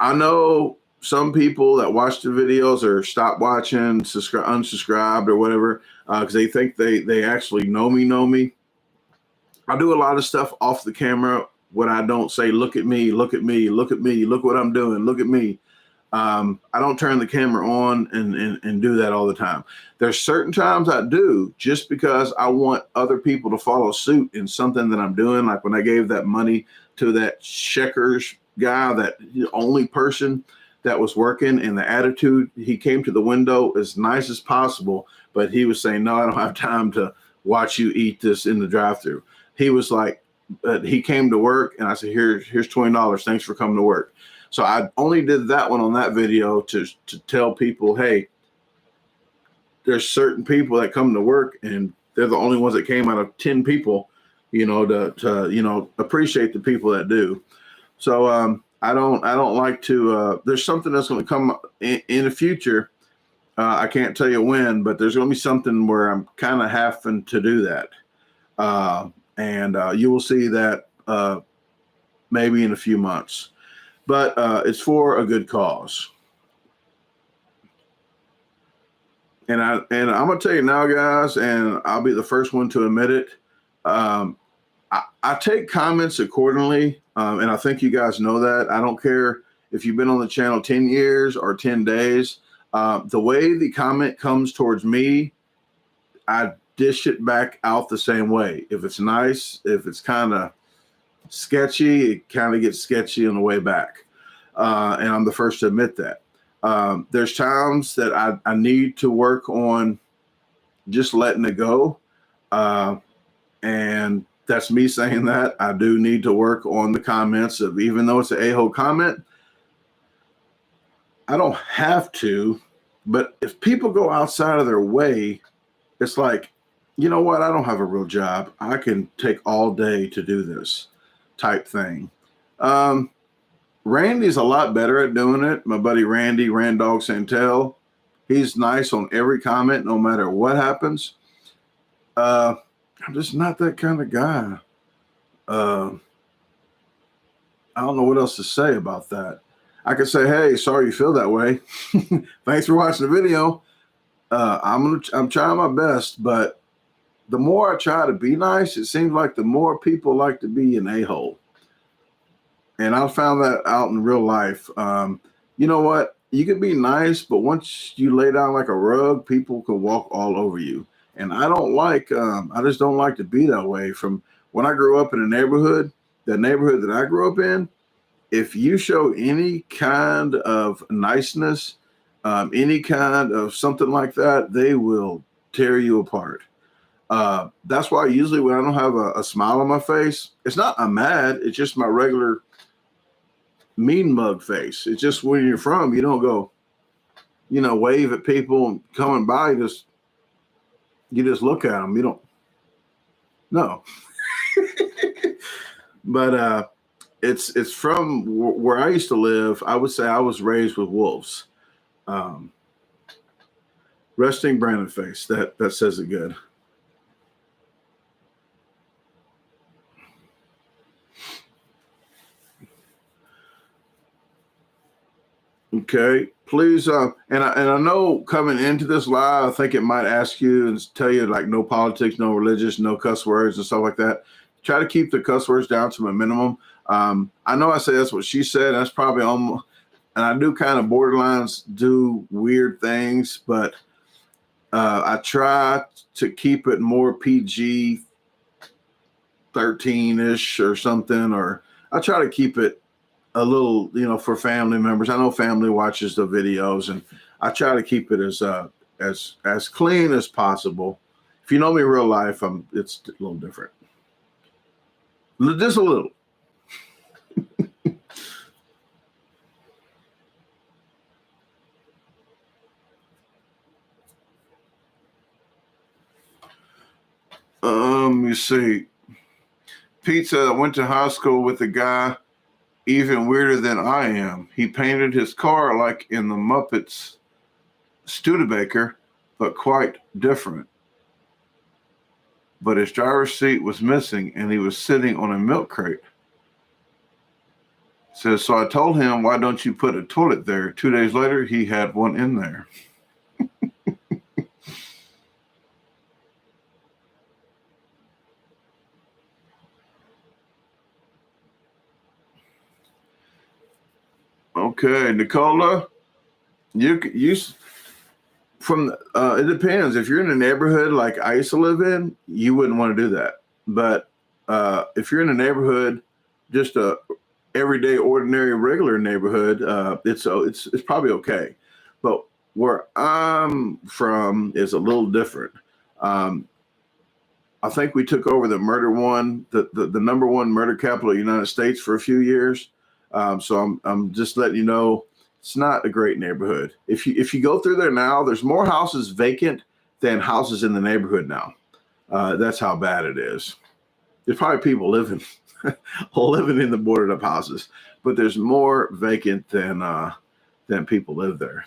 I know some people that watch the videos or stop watching, unsubscribed or whatever, because they think they actually know me. I do a lot of stuff off the camera when I don't say, look at me, look at me, look at me, look what I'm doing, look at me. I don't turn the camera on and do that all the time. There's certain times I do, just because I want other people to follow suit in something that I'm doing. Like when I gave that money to that Checkers guy, that only person that was working, and the attitude, he came to the window as nice as possible, but he was saying, no, I don't have time to watch you eat this in the drive-thru. He was like, he came to work, and I said, here's $20. Thanks for coming to work. So I only did that one on that video to tell people, hey, there's certain people that come to work, and they're the only ones that came out of 10 people, to appreciate the people that do. So I don't like to. There's something that's going to come in the future. I can't tell you when, but there's going to be something where I'm kind of having to do that, and you will see that maybe in a few months. But it's for a good cause. And I'm gonna tell you now, guys, and I'll be the first one to admit it. I take comments accordingly, and I think you guys know that. I don't care if you've been on the channel 10 years or 10 days. The way the comment comes towards me, I dish it back out the same way. If it's nice, if it's kind of sketchy, it kind of gets sketchy on the way back. And I'm the first to admit that. There's times that I need to work on just letting it go. And that's me saying that. I do need to work on the comments of, even though it's an a-hole comment, I don't have to, but if people go outside of their way, it's like, you know what? I don't have a real job. I can take all day to do this type thing. Randy's a lot better at doing it. My buddy Randy, Randog Santel, he's nice on every comment, no matter what happens. I'm just not that kind of guy. I don't know what else to say about that. I could say, hey, sorry you feel that way. Thanks for watching the video. I'm trying my best, but the more I try to be nice, it seems like the more people like to be an a-hole. And I found that out in real life. You know what? You can be nice, but once you lay down like a rug, people can walk all over you. And I don't like, I just don't like to be that way. From when I grew up in a neighborhood, the neighborhood that I grew up in, if you show any kind of niceness, any kind of something like that, they will tear you apart. That's why usually when I don't have a smile on my face, it's not I'm mad, it's just my regular mean mug face. It's just where you're from, you don't go, wave at people coming by, you just look at them. You don't, no. But it's from where I used to live. I would say I was raised with wolves. Resting Brandon face, that says it good. Okay, please. And I know coming into this live, I think it might ask you and tell you like no politics, no religious, no cuss words and stuff like that. Try to keep the cuss words down to a minimum. I know I say that's what she said. That's probably almost, and I do kind of borderlines do weird things, but I try to keep it more PG 13-ish or something, or I try to keep it a little, for family members. I know family watches the videos, and I try to keep it as clean as possible. If you know me in real life, it's a little different. Just a little. Let me see. Pizza went to high school with a guy even weirder than I am. He painted his car like in the Muppets Studebaker, but quite different. But his driver's seat was missing and he was sitting on a milk crate. Says, so I told him, why don't you put a toilet there? 2 days later, he had one in there. Okay, Nicola, you from it depends. If you're in a neighborhood like I used to live in, you wouldn't want to do that. But if you're in a neighborhood, just a everyday, ordinary, regular neighborhood, it's probably okay. But where I'm from is a little different. Um, I think we took over the murder one, the number one murder capital of the United States for a few years. So I'm just letting you know it's not a great neighborhood. If you go through there now, there's more houses vacant than houses in the neighborhood now. That's how bad it is. There's probably people living in the boarded up houses, but there's more vacant than people live there.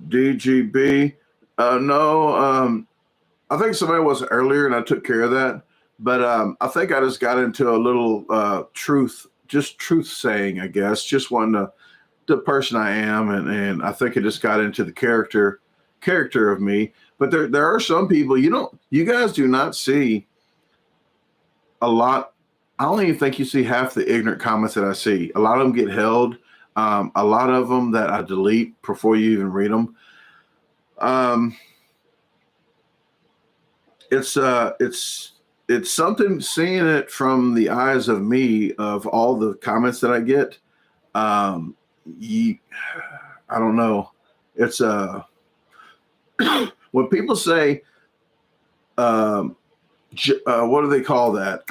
DGB, no, I think somebody was earlier, and I took care of that. But I think I just got into a little truth saying, I guess, just wanting to the person I am, and I think it just got into the character of me. But there are some people you guys do not see a lot. I don't even think you see half the ignorant comments that I see. A lot of them get held. A lot of them that I delete before you even read them. It's something seeing it from the eyes of me of all the comments that I get. Um, I don't know. It's when people say, what do they call that?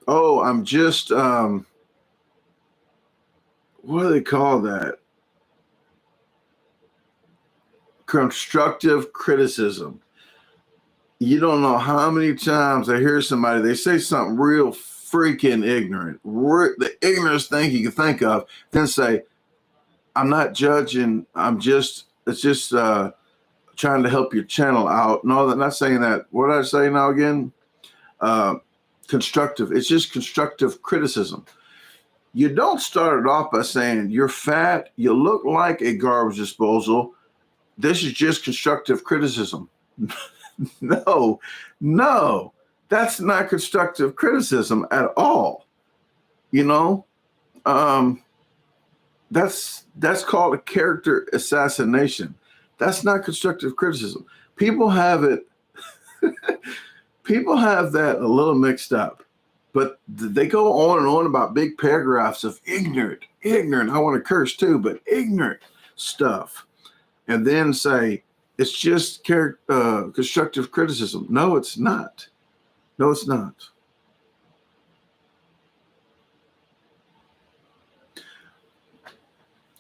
Oh, I'm just what do they call that? Constructive criticism. You don't know how many times I hear somebody, they say something real freaking ignorant, the ignorantest thing you can think of, then say, I'm not judging. It's just trying to help your channel out. No, I'm not saying that. What did I say now again? Constructive. It's just constructive criticism. You don't start it off by saying you're fat, you look like a garbage disposal. This is just constructive criticism. No, that's not constructive criticism at all. You know, that's called a character assassination. That's not constructive criticism. People have it. People have that a little mixed up, but they go on and on about big paragraphs of ignorant. I want to curse too, but ignorant stuff, and then say it's just constructive criticism. No, it's not. No, it's not.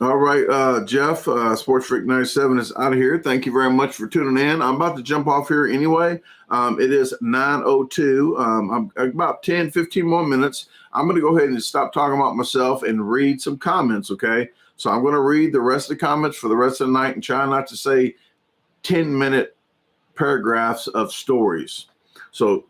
All right, Jeff, Sports Freak 97 is out of here. Thank you very much for tuning in. I'm about to jump off here anyway. It is 9:02. I'm about 10, 15 more minutes. I'm going to go ahead and stop talking about myself and read some comments, okay? So I'm going to read the rest of the comments for the rest of the night and try not to say 10-minute paragraphs of stories. So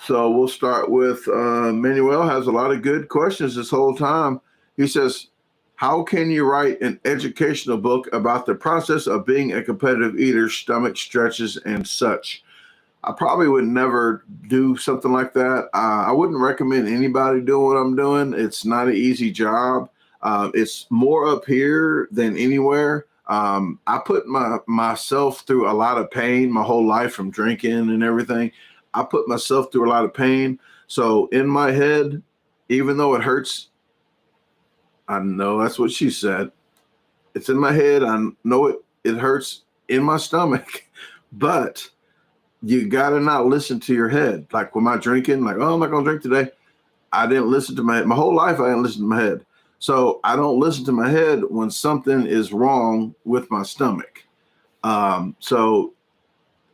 we'll start with Manuel has a lot of good questions this whole time. He says, how can you write an educational book about the process of being a competitive eater, stomach stretches and such? I probably would never do something like that. I wouldn't recommend anybody doing what I'm doing. It's not an easy job. It's more up here than anywhere. I put myself through a lot of pain my whole life from drinking and everything. I put myself through a lot of pain. So in my head, even though it hurts, I know that's what she said. It's in my head. I know it hurts in my stomach, but you got to not listen to your head. Like when I'm drinking, like, oh, I'm not going to drink today. I didn't listen to my head. My whole life, I didn't listen to my head. So I don't listen to my head when something is wrong with my stomach. So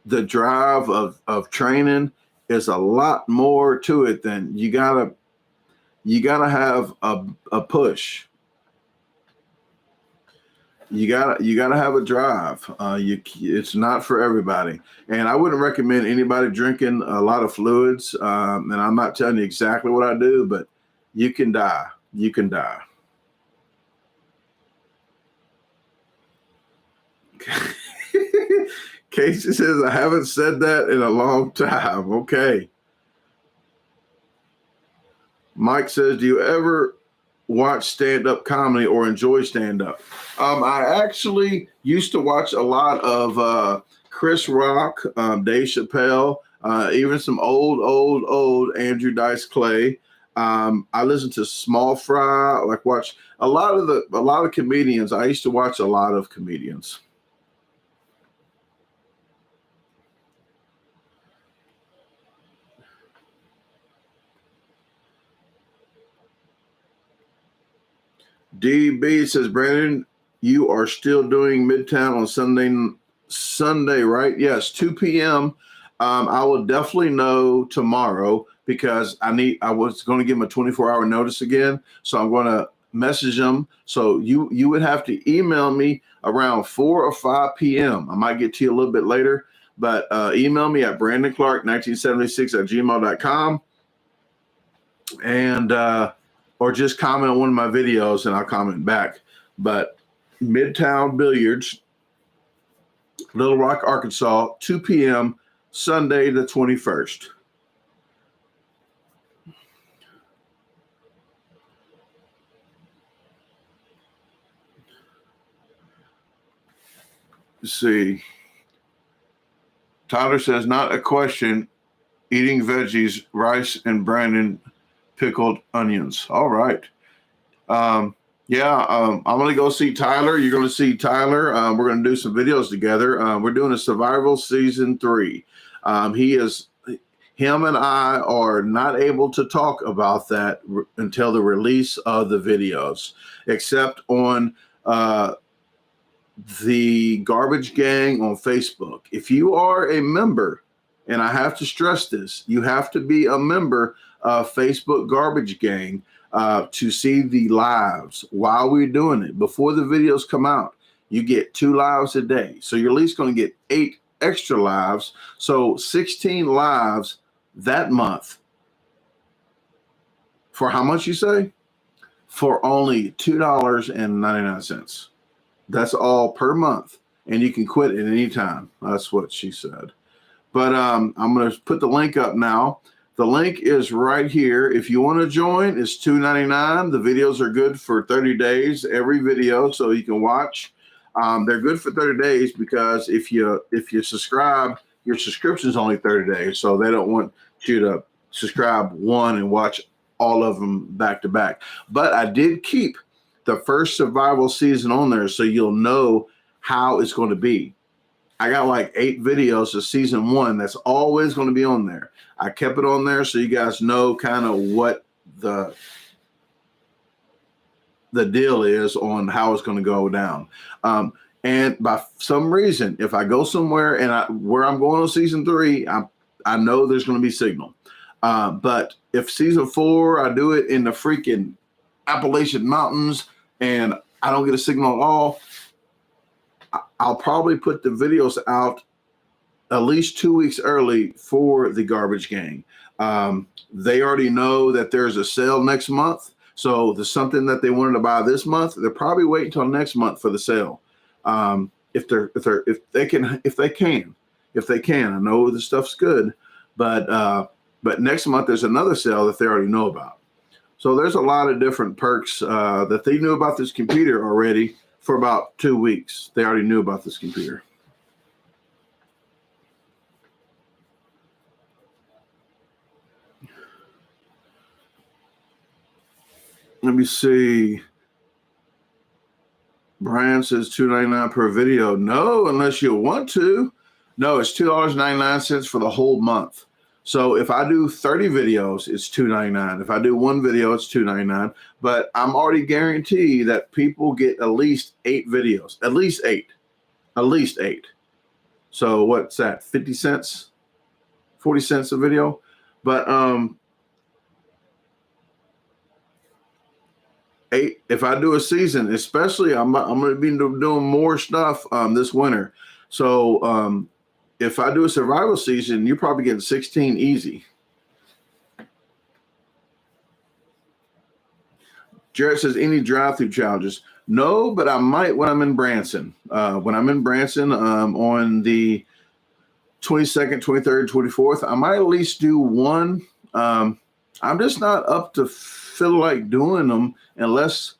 the drive of training is a lot more to it than you gotta have a push. You gotta have a drive. It's not for everybody, and I wouldn't recommend anybody drinking a lot of fluids. And I'm not telling you exactly what I do, but you can die. You can die. Casey says, I haven't said that in a long time. Okay. Mike says, do you ever watch stand-up comedy or enjoy stand-up? I actually used to watch a lot of Chris Rock, Dave Chappelle, even some old Andrew Dice Clay. I listen to Small Fry, like watch a lot of comedians. I used to watch a lot of comedians. DB says, Brandon, you are still doing Midtown on Sunday, right? Yes, 2 p.m. I will definitely know tomorrow because I was going to give them a 24-hour notice again. So I'm going to message them. So you would have to email me around 4 or 5 p.m. I might get to you a little bit later, but email me at brandonclark1976@gmail.com. And or just comment on one of my videos and I'll comment back. But Midtown Billiards, Little Rock, Arkansas, 2 p.m., Sunday the 21st. Let's see. Tyler says, not a question. Eating veggies, rice, and Brandon pickled onions. All right. I'm going to go see Tyler. You're going to see Tyler. We're going to do some videos together. We're doing a survival season 3. Him and I are not able to talk about that until the release of the videos, except on the Garbage Gang on Facebook. If you are a member, and I have to stress this, you have to be a member of Facebook Garbage Gang to see the lives while we're doing it. Before the videos come out, you get 2 lives a day. So you're at least going to get 8 extra lives. So 16 lives that month. For how much you say? For only $2.99. That's all per month. And you can quit at any time. That's what she said. But I'm going to put the link up now. The link is right here. If you want to join, it's $2.99. The videos are good for 30 days, every video, so you can watch. They're good for 30 days because if you subscribe, your subscription is only 30 days. So they don't want you to subscribe one and watch all of them back to back. But I did keep the first survival season on there so you'll know how it's going to be. I got like 8 videos of season 1 that's always going to be on there. I kept it on there so you guys know kind of what the deal is on how it's going to go down. And by some reason, if I go somewhere and where I'm going on season 3, I know there's going to be signal. But if season 4, I do it in the freaking Appalachian Mountains and I don't get a signal at all, I'll probably put the videos out at least 2 weeks early for the Garbage Gang. They already know that there's a sale next month. So there's something that they wanted to buy this month. They'll probably wait until next month for the sale. If they can. I know the stuff's good, but next month there's another sale that they already know about. So there's a lot of different perks that they knew about this computer already for about 2 weeks. They already knew about this computer. Let me see. Brian says $2.99 per video. No, unless you want to. No, it's $2.99 for the whole month. So if I do 30 videos, it's $2.99. If I do 1 video, it's $2.99. But I'm already guaranteed that people get at least 8 videos. At least 8. At least 8. So what's that? 50 cents? 40 cents a video? But 8, if I do a season, especially I'm going to be doing more stuff this winter. So if I do a survival season, you're probably getting 16 easy. Jared says, any drive-through challenges? No, but I might when I'm in Branson. When I'm in Branson on the 22nd, 23rd, 24th. I might at least do one. I'm just not up to feel like doing them unless,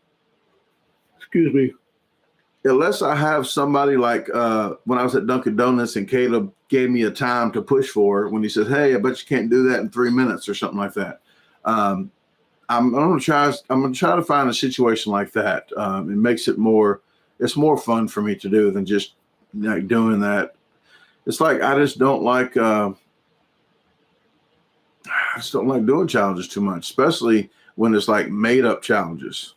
excuse me, unless I have somebody like when I was at Dunkin' Donuts and Caleb gave me a time to push for when he said, "Hey, I bet you can't do that in 3 minutes," or something like that. I'm gonna try to find a situation like that. It makes it more. It's more fun for me to do than just like doing that. It's like I just don't like doing challenges too much, especially when it's like made up challenges.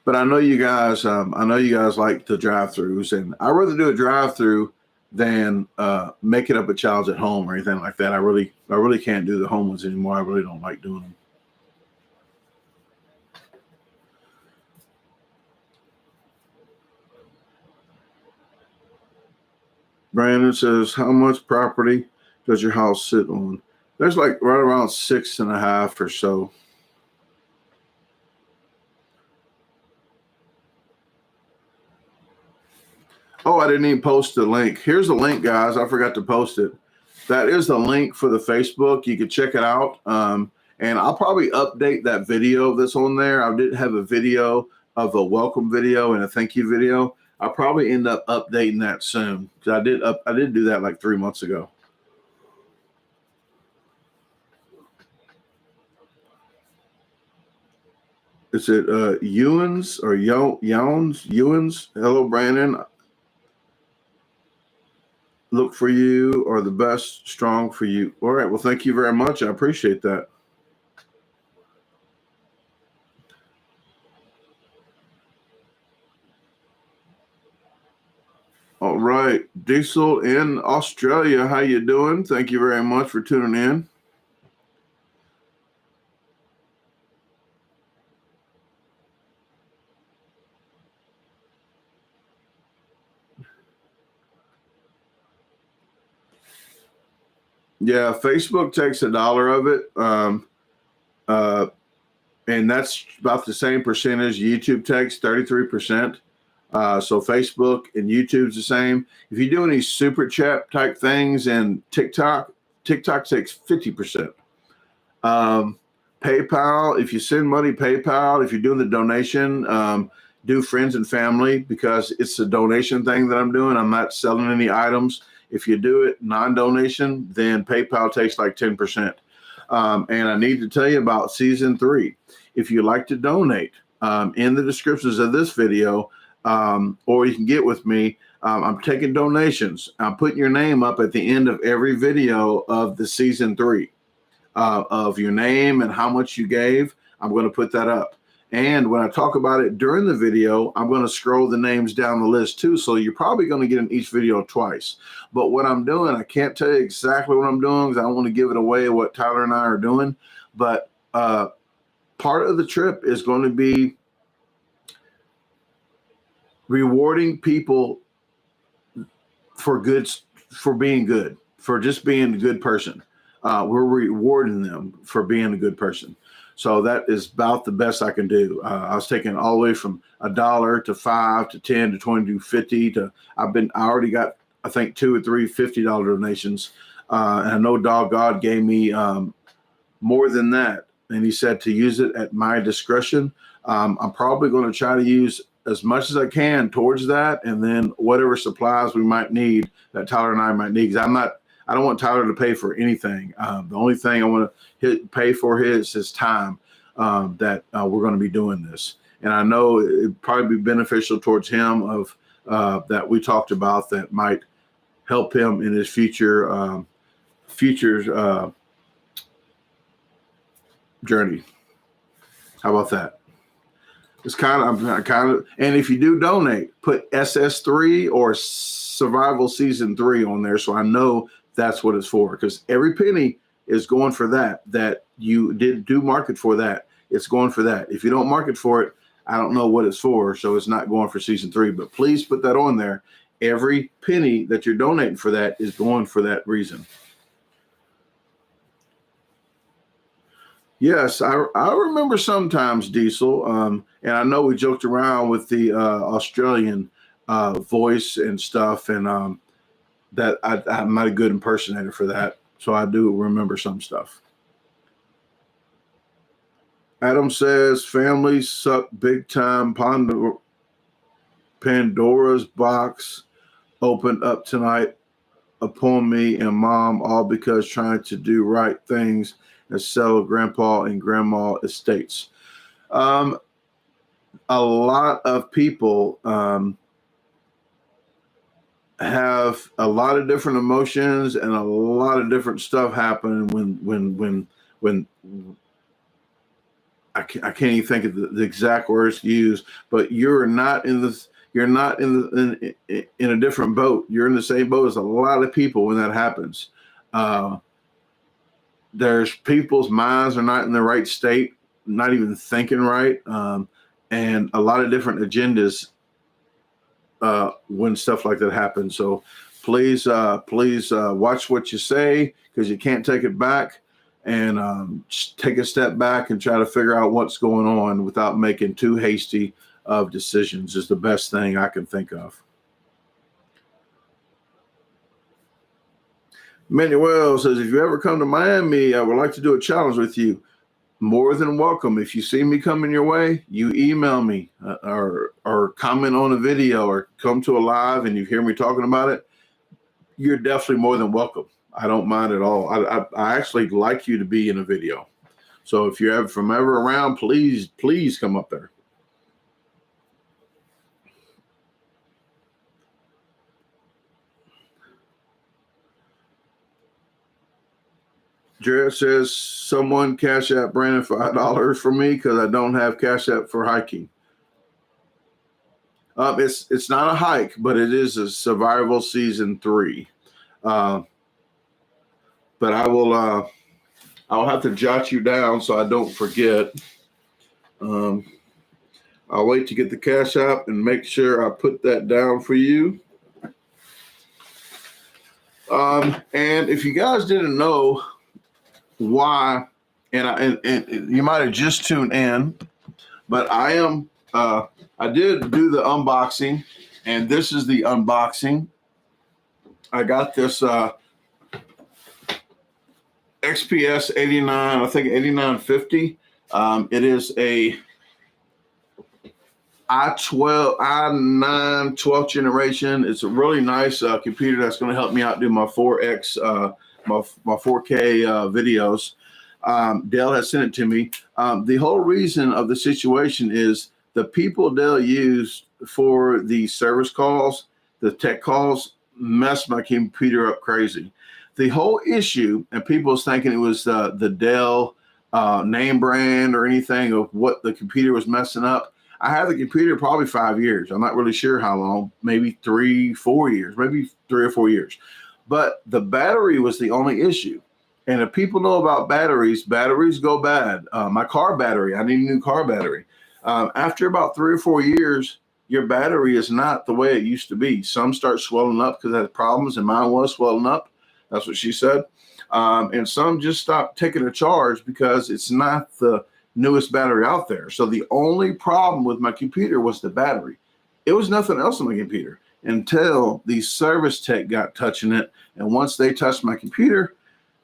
But I know you guys like the drive-throughs, and I'd rather do a drive-through than make it up a challenge at home or anything like that. I really can't do the home ones anymore. I really don't like doing them. Brandon says, how much property does your house sit on? There's like right around 6.5 or so. Oh, I didn't even post the link. Here's the link, guys. I forgot to post it. That is the link for the Facebook. You can check it out. And I'll probably update that video that's on there. I did have a video of a welcome video and a thank you video. I'll probably end up updating that soon because I did do that like 3 months ago. Is it Ewans or Ewans? Hello, Brandon. Look for you or the best, strong for you. All right. Well, thank you very much. I appreciate that. All right. Diesel in Australia. How you doing? Thank you very much for tuning in. Yeah, Facebook takes $1 of it. And that's about the same percentage YouTube takes, 33%. So Facebook and YouTube's the same. If you do any super chat type things and TikTok takes 50%. PayPal, if you send money, PayPal, if you're doing the donation, do friends and family because it's a donation thing that I'm doing. I'm not selling any items. If you do it non-donation, then PayPal takes like 10%. And I need to tell you about season 3. If you like to donate, in the descriptions of this video, or you can get with me, I'm taking donations. I'm putting your name up at the end of every video of the season 3 of your name and how much you gave. I'm going to put that up. And when I talk about it during the video, I'm going to scroll the names down the list too. So you're probably going to get in each video twice. But what I'm doing, I can't tell you exactly what I'm doing because I don't want to give it away what Tyler and I are doing. But part of the trip is going to be rewarding people for being good, for just being a good person. We're rewarding them for being a good person. So that is about the best I can do. I was taking all the way from $1 to $5 to $10 to $20 to $50 to I already got I think 2 or 3 $50 donations. And I know God gave me more than that, and He said to use it at my discretion. I'm probably going to try to use as much as I can towards that, and then whatever supplies we might need that Tyler and I might need. Because I don't want Tyler to pay for anything. The only thing I want to pay for his time that we're going to be doing this. And I know it'd probably be beneficial towards him of that we talked about that might help him in his future journey. How about that? It's kind of, and if you do donate, put SS3 or Survival Season 3 on there so I know that's what it's for, because every penny is going for that you did do market for that. It's going for that. If you don't market for it, I don't know what it's for, so it's not going for season 3, but please put that on there. Every penny that you're donating for that is going for that reason. Yes, I remember sometimes, Diesel, and I know we joked around with the Australian voice and stuff, and that I'm not a good impersonator for that. So I do remember some stuff. Adam says, families suck big time. Pandora's box opened up tonight upon me and mom, all because trying to do right things and sell grandpa and grandma estates. A lot of people have a lot of different emotions and a lot of different stuff happen when I can't even think of the exact words to use, but you're not in this. You're not in a different boat. You're in the same boat as a lot of people when that happens. There's people's minds are not in the right state, not even thinking right, and a lot of different agendas when stuff like that happens. So please watch what you say, because you can't take it back, and just take a step back and try to figure out what's going on without making too hasty of decisions is the best thing I can think of. Manuel says, if you ever come to Miami, I would like to do a challenge with you. More than welcome. If you see me coming your way, you email me or comment on a video or come to a live and you hear me talking about it, you're definitely more than welcome. I don't mind at all. I actually like you to be in a video. So if you're ever around, please come up there. Jared says, someone Cash App Brandon $5 for me because I don't have Cash App for hiking. It's not a hike, but it is a survival season 3. But I'll have to jot you down so I don't forget. I'll wait to get the Cash App and make sure I put that down for you. And if you guys didn't know why, and you might have just tuned in, but I did do the unboxing, and this is the unboxing. I got this XPS 89, I think 8950. It is a i9 12th generation. It's a really nice computer that's going to help me out do my 4X my 4K videos. Dell has sent it to me. The whole reason of the situation is the people Dell used for the service calls, the tech calls, messed my computer up crazy. The whole issue, and people was thinking it was the Dell name brand or anything of what the computer was messing up. I had the computer probably 5 years. I'm not really sure how long, maybe 3-4 years, maybe 3 or 4 years. But the battery was the only issue. And if people know about batteries go bad. My car battery, I need a new car battery. After about 3 or 4 years, your battery is not the way it used to be. Some start swelling up because it has problems, and mine was swelling up. That's what she said. And some just stopped taking a charge because it's not the newest battery out there. So the only problem with my computer was the battery. It was nothing else on my computer until the service tech got touching it. And once they touched my computer,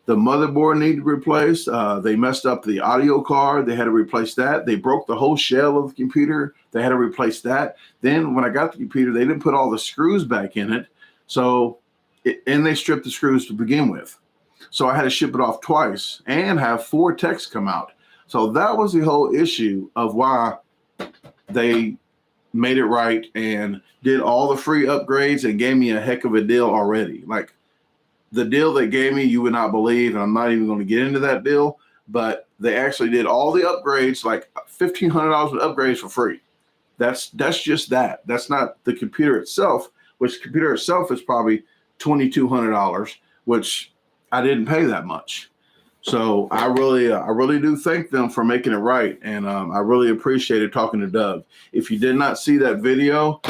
the motherboard needed replaced. They messed up the audio card. They had to replace that. They broke the whole shell of the computer. They had to replace that. Then when I got the computer, they didn't put all the screws back in it. And they stripped the screws to begin with. So I had to ship it off twice and have 4 techs come out. So that was the whole issue of why they made it right and did all the free upgrades and gave me a heck of a deal already. Like the deal they gave me, you would not believe, and I'm not even going to get into that deal, but they actually did all the upgrades, like $1,500 with upgrades for free. That's just that. That's not the computer itself, which the computer itself is probably $2,200, which I didn't pay that much. So I really do thank them for making it right. And I really appreciated talking to Doug. If you did not see that video,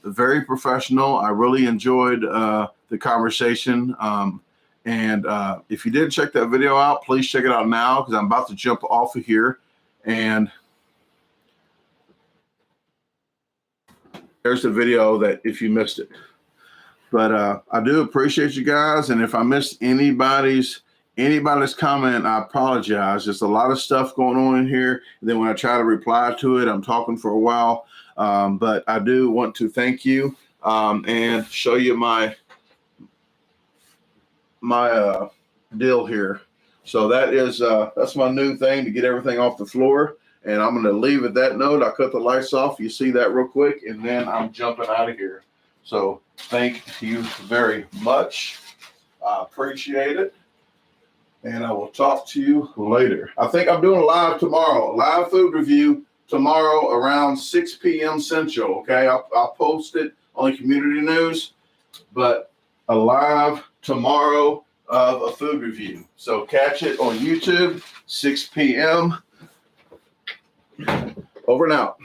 very professional. I really enjoyed the conversation. And if you didn't check that video out, please check it out now, because I'm about to jump off of here. And there's the video that if you missed it. But I do appreciate you guys. And if I missed anybody's comment, I apologize. There's a lot of stuff going on in here. And then when I try to reply to it, I'm talking for a while. But I do want to thank you and show you my deal here. So that's my new thing to get everything off the floor. And I'm going to leave at that note. I cut the lights off. You see that real quick. And then I'm jumping out of here. So thank you very much. I appreciate it. And I will talk to you later. I think I'm doing a live tomorrow, live food review tomorrow around 6 p.m. Central. Okay, I'll post it on the community news, but a live tomorrow of a food review. So catch it on YouTube, 6 p.m. Over and out.